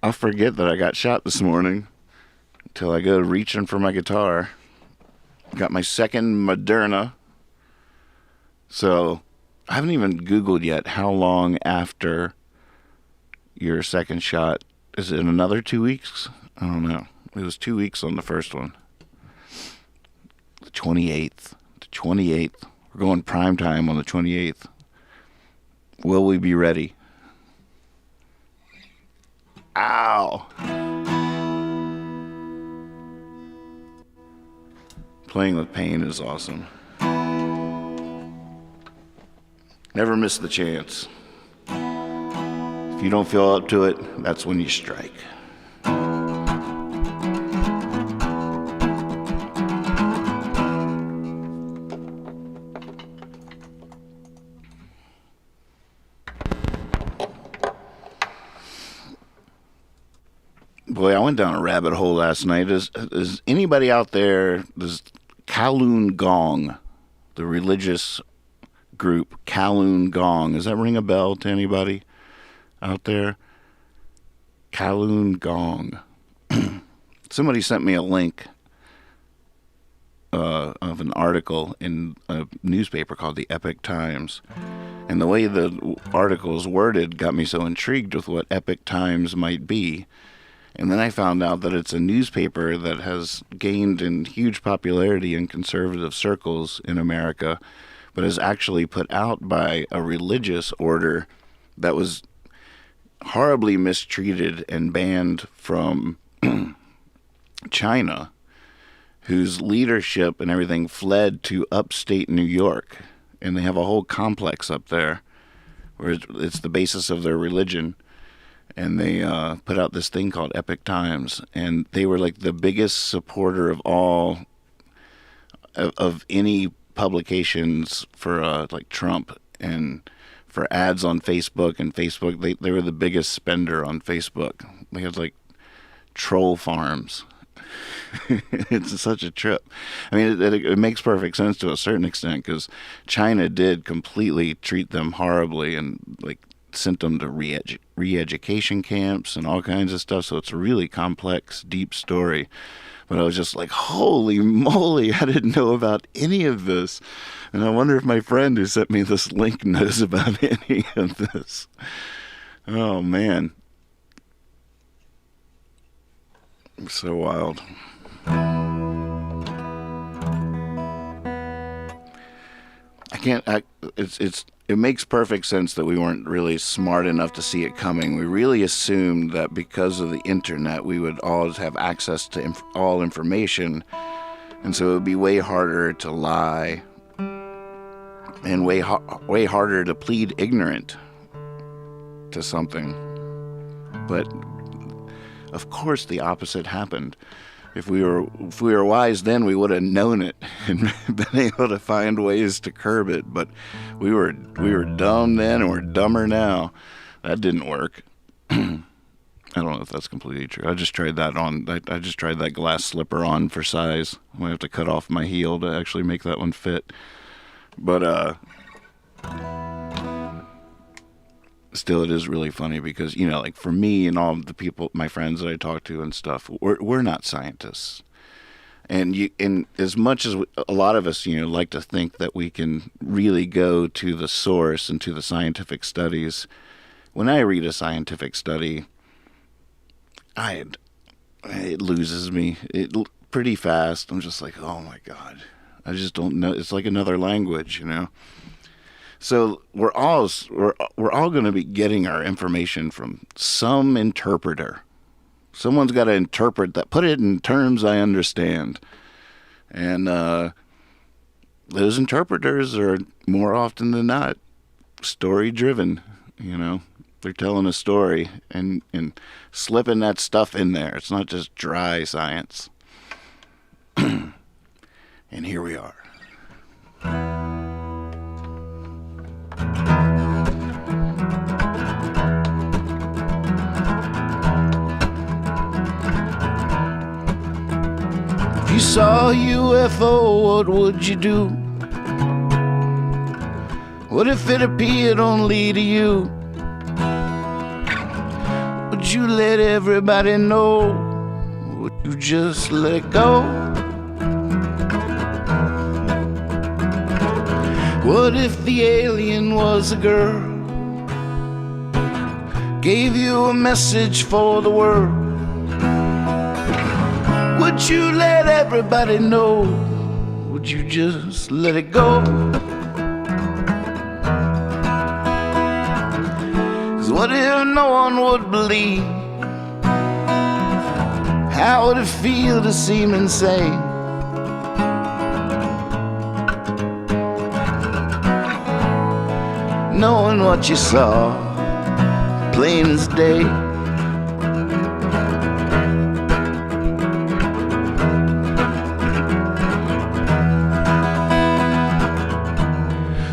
I'll forget that I got shot this morning until I go reaching for my guitar. Got my second Moderna. So I haven't even Googled yet how long after your second shot. Is it another 2 weeks? I don't know. It was 2 weeks on the first one. The 28th. We're going prime time on the 28th. Will we be ready? Ow! Playing with pain is awesome. Never miss the chance. If you don't feel up to it, that's when you strike. Boy, I went down a rabbit hole last night. Is anybody out there, does Falun Gong, the religious group, Kowloon Gong. Does that ring a bell to anybody out there? Kowloon Gong. Somebody sent me a link of an article in a newspaper called the Epic Times. And the way the article is worded got me so intrigued with what Epic Times might be. And then I found out that it's a newspaper that has gained in huge popularity in conservative circles in America, but is actually put out by a religious order that was horribly mistreated and banned from China, whose leadership and everything fled to upstate New York. And they have a whole complex up there where it's the basis of their religion. And they put out this thing called Epic Times, and they were like the biggest supporter of all of any publications for like Trump, and for ads on Facebook and Facebook. They were the biggest spender on Facebook. They had like troll farms. It's such a trip. I mean, it makes perfect sense to a certain extent, because China did completely treat them horribly and like sent them to re-education camps and all kinds of stuff. So it's a really complex, deep story. But I was just like, holy moly, I didn't know about any of this. And I wonder if my friend who sent me this link knows about any of this. Oh, man. So wild. It makes perfect sense that we weren't really smart enough to see it coming. We really assumed that because of the internet, we would always have access to all information, and so it would be way harder to lie and way harder to plead ignorant to something. But of course, the opposite happened. If we were wise then, we would have known it and been able to find ways to curb it. But we were dumb then, and we're dumber now. That didn't work. I don't know if that's completely true. I just tried that on. I just tried that glass slipper on for size. I'm gonna have to cut off my heel to actually make that one fit. But still, it is really funny because, you know, like for me and all the people, my friends that I talk to and stuff, we're not scientists. And as much as a lot of us, you know, like to think that we can really go to the source and to the scientific studies, when I read a scientific study, it loses me pretty fast. I'm just like, oh my God, I just don't know. It's like another language, you know. So we're all going to be getting our information from some interpreter. Someone's got to interpret that, put it in terms I understand. And those interpreters are more often than not story-driven, you know. They're telling a story and slipping that stuff in there. It's not just dry science. And here we are. If you saw a UFO, what would you do? What if it appeared only to you? Would you let everybody know? Would you just let it go? What if the alien was a girl? Gave you a message for the world? Would you let everybody know? Would you just let it go? 'Cause what if no one would believe? How would it feel to seem insane? Knowing what you saw, plain as day.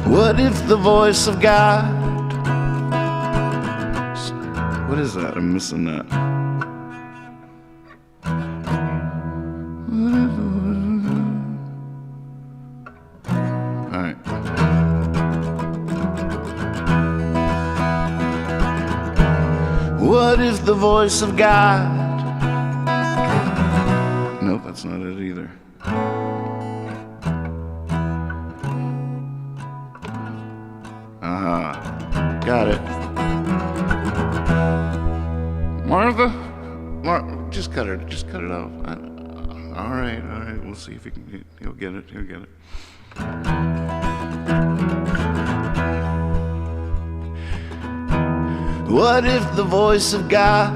What if the voice of God? What is that? I'm missing that. All right. What if the voice of God? Nope, that's not it either. Got it. Martha? Just cut it. Just cut it off. All right. We'll see if he'll get it. He'll get it. What if the voice of God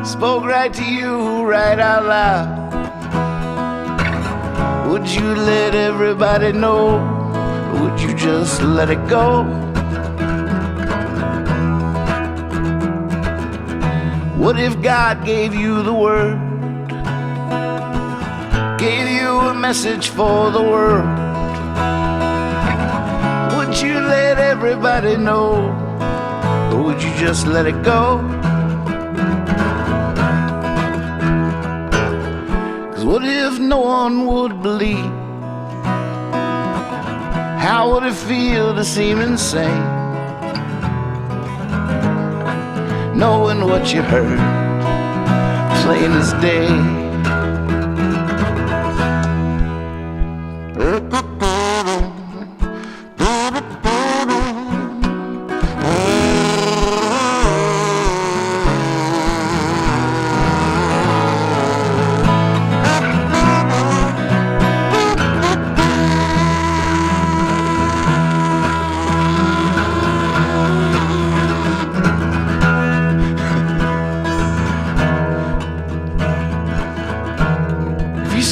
spoke right to you, right out loud? Would you let everybody know? Or would you just let it go? What if God gave you the word? Gave you a message for the world? Would you let everybody know? Or would you just let it go? 'Cause what if no one would believe? How would it feel to seem insane? Knowing what you heard, plain as day.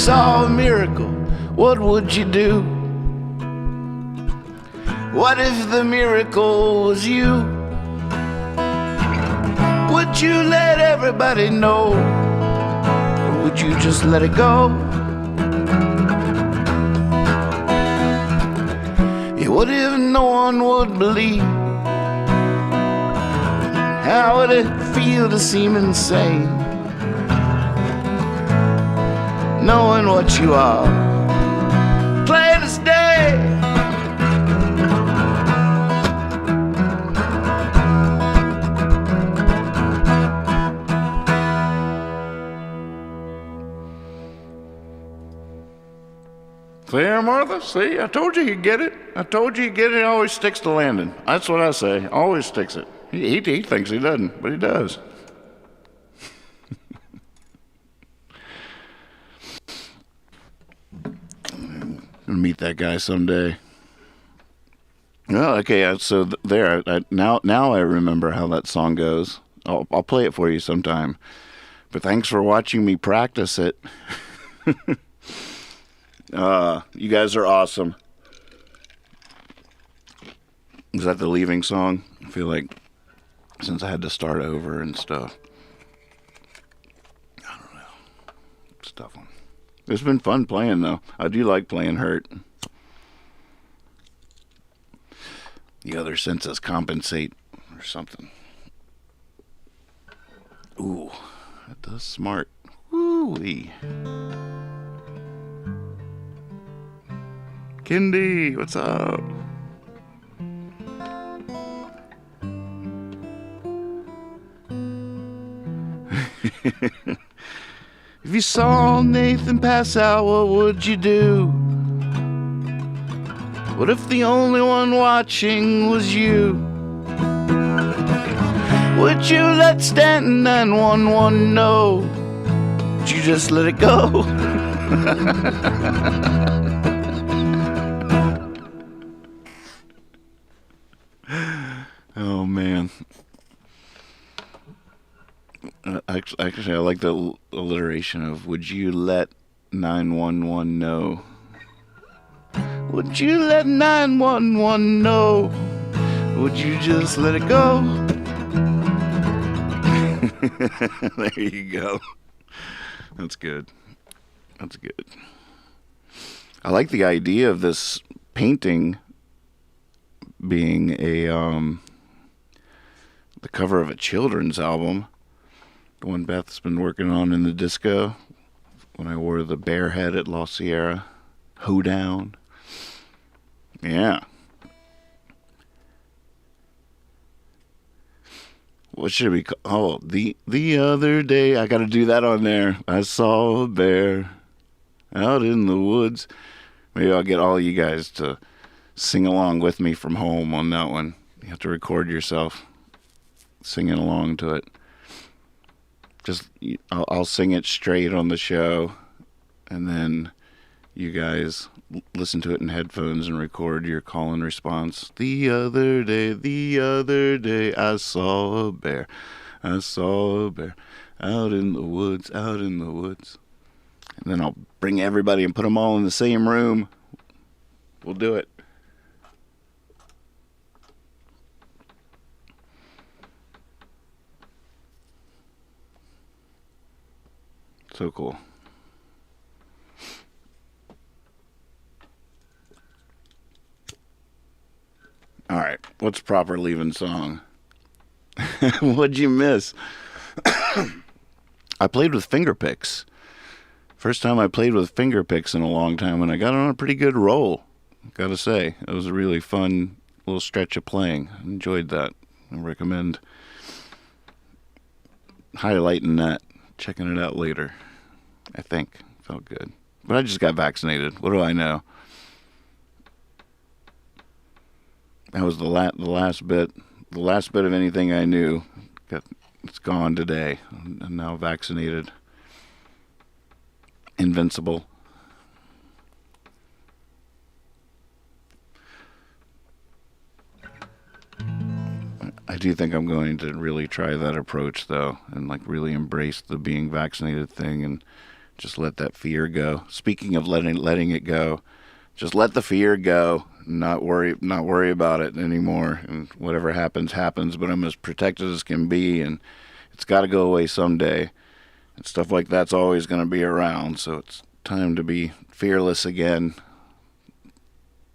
Saw a miracle, what would you do? What if the miracle was you? Would you let everybody know? Or would you just let it go? Yeah, what if no one would believe? How would it feel to seem insane? Knowing what you are, plain as day. There, Martha, see, I told you he'd get it. I told you he'd get it. He always sticks to landing. That's what I say, always sticks it. He thinks he doesn't, but he does. Gonna meet that guy someday. Oh, okay. So there. Now I remember how that song goes. I'll play it for you sometime. But thanks for watching me practice it. You guys are awesome. Is that the leaving song? I feel like since I had to start over and stuff. I don't know. It's a tough one. It's been fun playing, though. I do like playing Hurt. The other senses compensate or something. Ooh, that does smart. Woo-wee. Kendi, what's up? If you saw Nathan pass out, what would you do? What if the only one watching was you? Would you let Stanton 911 know? Would you just let it go? Oh, man. Actually, I like the alliteration of would you let 911 know? Would you let 911 know? Would you just let it go? There you go. That's good. That's good. I like the idea of this painting being the cover of a children's album. The one Beth's been working on in the disco when I wore the bear head at La Sierra. Hoedown. Yeah. what should we call? Oh, the other day I got to do that on there. I saw a bear out in the woods. Maybe I'll get all you guys to sing along with me from home on that one. You have to record yourself singing along to it. I'll sing it straight on the show, and then you guys listen to it in headphones and record your call and response. The other day, I saw a bear. I saw a bear out in the woods, out in the woods. And then I'll bring everybody and put them all in the same room. We'll do it. So cool. All right, what's proper leaving song? What'd you miss? I played with finger picks. First time I played with finger picks in a long time, and I got on a pretty good roll. Gotta say, it was a really fun little stretch of playing. I enjoyed that. I recommend highlighting that, checking it out later. I think felt good, but I just got vaccinated. What do I know? That was the last bit of anything I knew. It's gone today. I'm now vaccinated. Invincible. I do think I'm going to really try that approach, though, and like really embrace the being vaccinated thing and just let that fear go. Speaking of letting it go, just let the fear go. Not worry about it anymore. And whatever happens, happens. But I'm as protected as can be, and it's got to go away someday. And stuff like that's always going to be around. So it's time to be fearless again.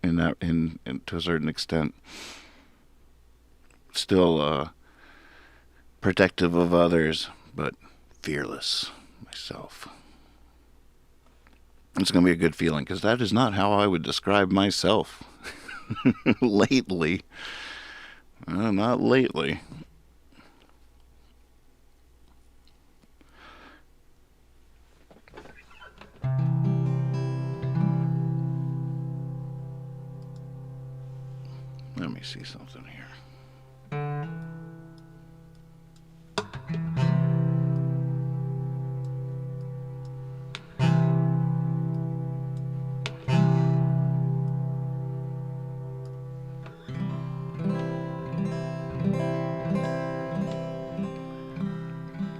In to a certain extent, still protective of others, but fearless myself. It's going to be a good feeling, because that is not how I would describe myself lately. Not lately. Let me see something here.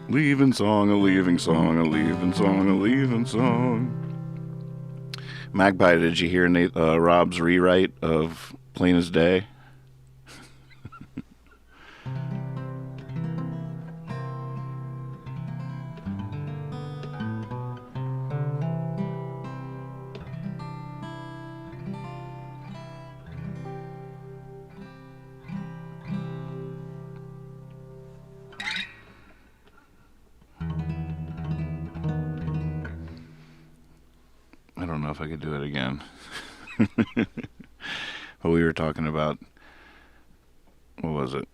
Leaving song, a leaving song, a leaving song, a leaving song. Magpie, did you hear Rob's rewrite of Plain as Day? I don't know if I could do it again. But we were talking about, what was it?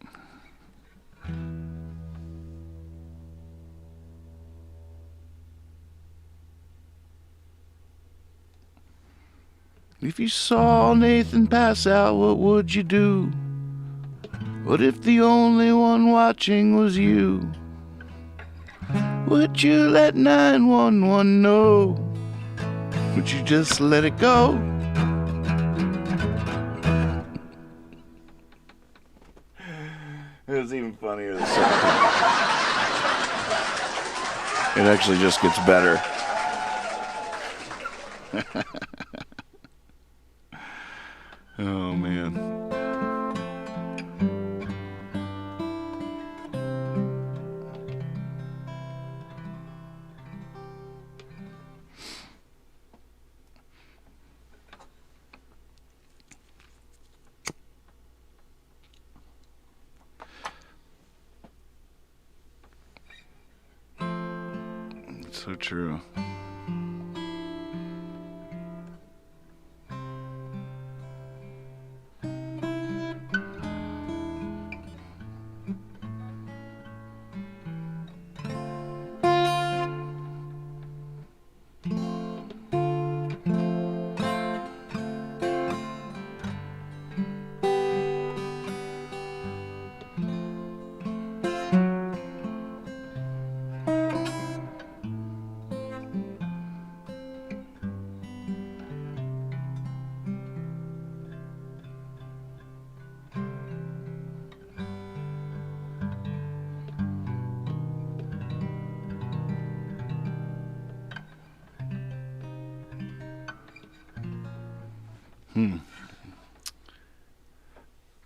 If you saw Nathan pass out, what would you do? What if the only one watching was you? Would you let 911 know? Would you just let it go? It was even funnier the second time. It actually just gets better. Oh, man. It's so true.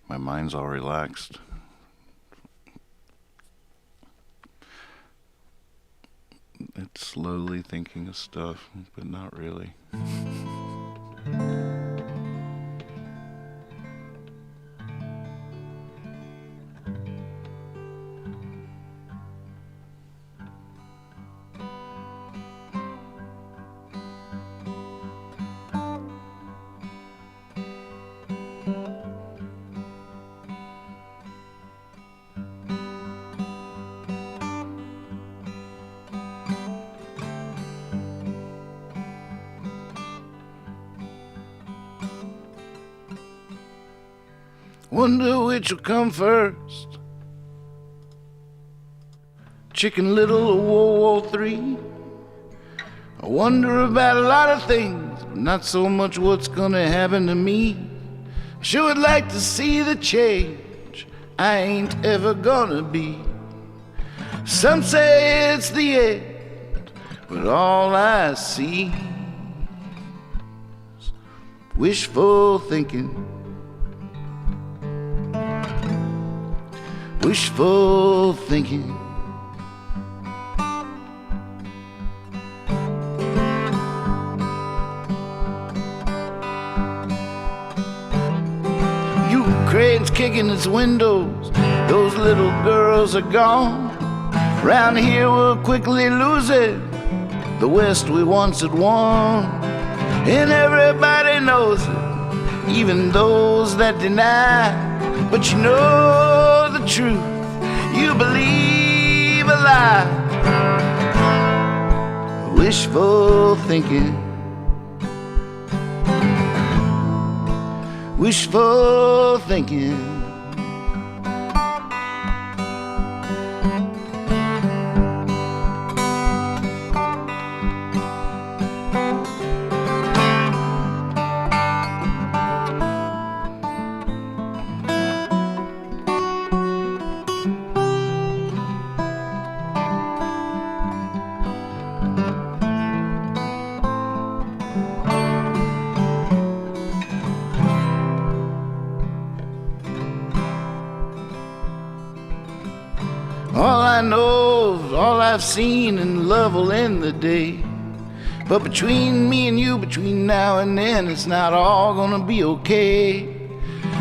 My mind's all relaxed. It's slowly thinking of stuff, but not really. Wonder which will come first. Chicken Little or World War III. I wonder about a lot of things, but not so much what's gonna happen to me. I sure would like to see the change I ain't ever gonna be. Some say it's the end, but all I see is wishful thinking. Wishful thinking. Ukraine's kicking its windows, those little girls are gone. Round here we'll quickly lose it, the West we once had won. And everybody knows it, even those that deny. But you know the truth, you believe a lie. Wishful thinking. Wishful thinking. All I know is all I've seen, and love will end the day. But between me and you, between now and then, it's not all gonna be okay.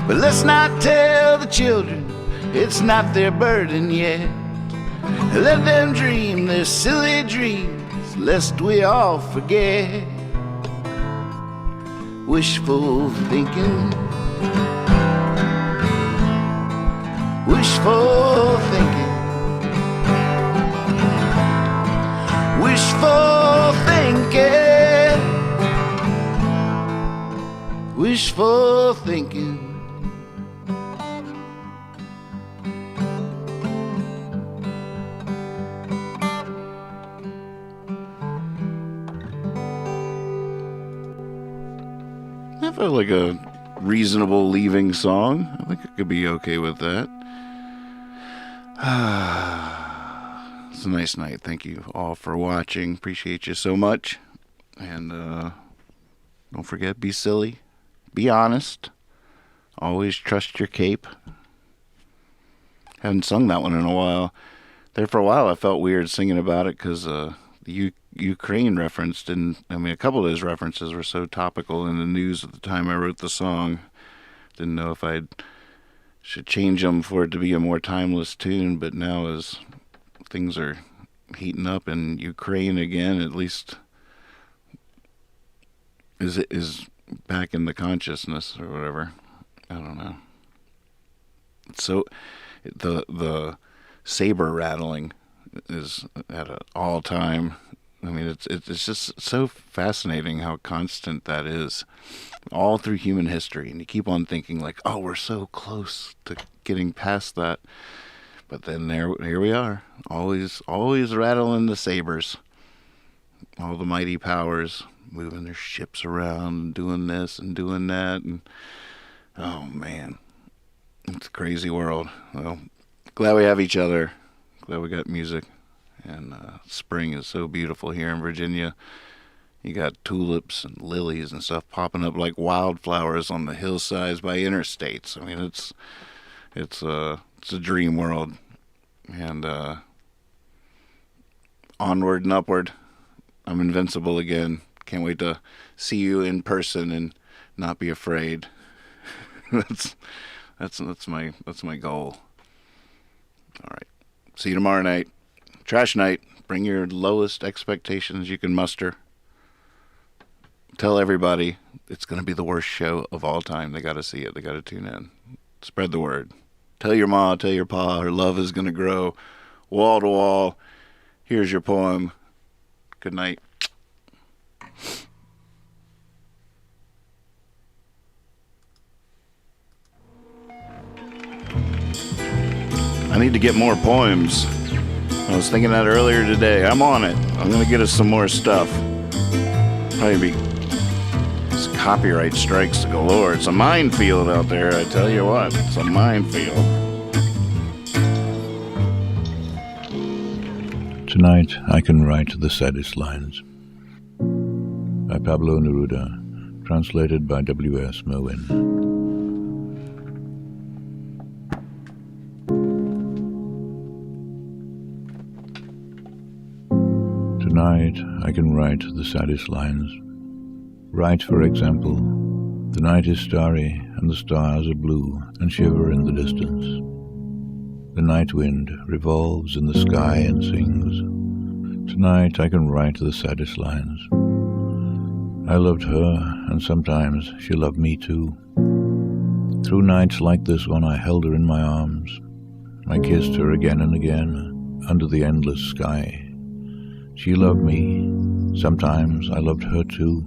But let's not tell the children it's not their burden yet. Let them dream their silly dreams, lest we all forget. Wishful thinking. Wishful thinking. Wishful thinking. Wishful thinking. That felt like a reasonable leaving song. I think I could be okay with that. It's a nice night. Thank you all for watching. Appreciate you so much. And don't forget, be silly. Be honest. Always trust your cape. Haven't sung that one in a while. There for a while I felt weird singing about it because the Ukraine reference didn't... I mean, a couple of those references were so topical in the news at the time I wrote the song. Didn't know if I should change them for it to be a more timeless tune, but now as things are heating up in Ukraine again, at least is back in the consciousness or whatever. I don't know. So the saber rattling is at an all-time. I mean, it's just so fascinating how constant that is all through human history, and you keep on thinking like, oh, we're so close to getting past that. But then here we are, always rattling the sabers. All the mighty powers moving their ships around, and doing this and doing that, and oh man, it's a crazy world. Well, glad we have each other. Glad we got music, and spring is so beautiful here in Virginia. You got tulips and lilies and stuff popping up like wildflowers on the hillsides by interstates. I mean, it's a dream world, and onward and upward. I'm invincible again. Can't wait to see you in person and not be afraid. that's my goal. All right. See you tomorrow night. Trash night. Bring your lowest expectations you can muster. Tell everybody it's going to be the worst show of all time. They got to see it. They got to tune in. Spread the word. Tell your ma, tell your pa, her love is going to grow wall to wall. Here's your poem. Good night. I need to get more poems. I was thinking that earlier today. I'm on it. I'm going to get us some more stuff. Probably be copyright strikes galore. It's a minefield out there, I tell you what. It's a minefield. Tonight I can write the saddest lines. By Pablo Neruda, translated by W.S. Merwin. Tonight I can write the saddest lines. Write, for example, the night is starry and the stars are blue and shiver in the distance. The night wind revolves in the sky and sings. Tonight I can write the saddest lines. I loved her, and sometimes she loved me too. Through nights like this one I held her in my arms. I kissed her again and again under the endless sky. She loved me. Sometimes I loved her too.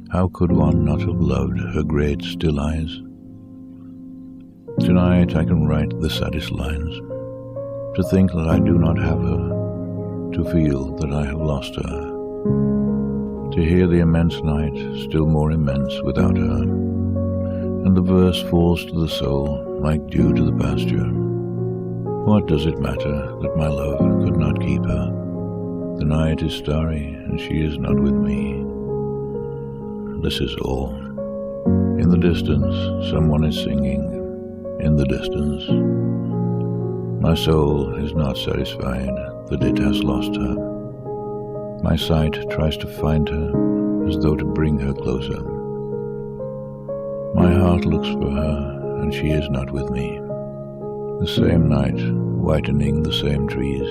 How could one not have loved her great still eyes? Tonight I can write the saddest lines. To think that I do not have her. To feel that I have lost her. To hear the immense night still more immense without her. And the verse falls to the soul like dew to the pasture. What does it matter that my love could not keep her? The night is starry and she is not with me. This is all. In the distance, someone is singing. In the distance. My soul is not satisfied that it has lost her. My sight tries to find her as though to bring her closer. My heart looks for her and she is not with me. The same night, whitening the same trees.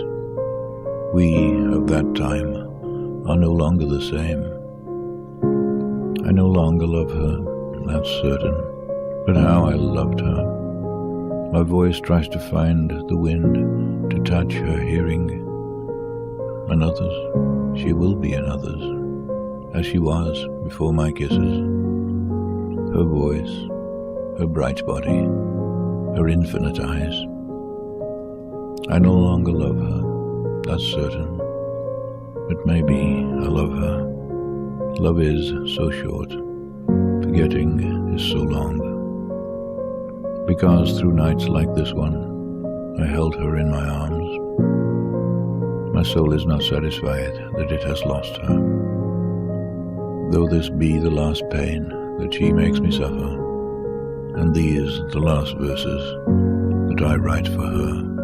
We of that time are no longer the same. I no longer love her, that's certain, but how I loved her. My voice tries to find the wind, to touch her hearing. Another's, she will be another's, as she was before my kisses. Her voice, her bright body, her infinite eyes. I no longer love her, that's certain, but maybe I love her. Love is so short, forgetting is so long. Because through nights like this one, I held her in my arms. My soul is not satisfied that it has lost her. Though this be the last pain that she makes me suffer, and these the last verses that I write for her.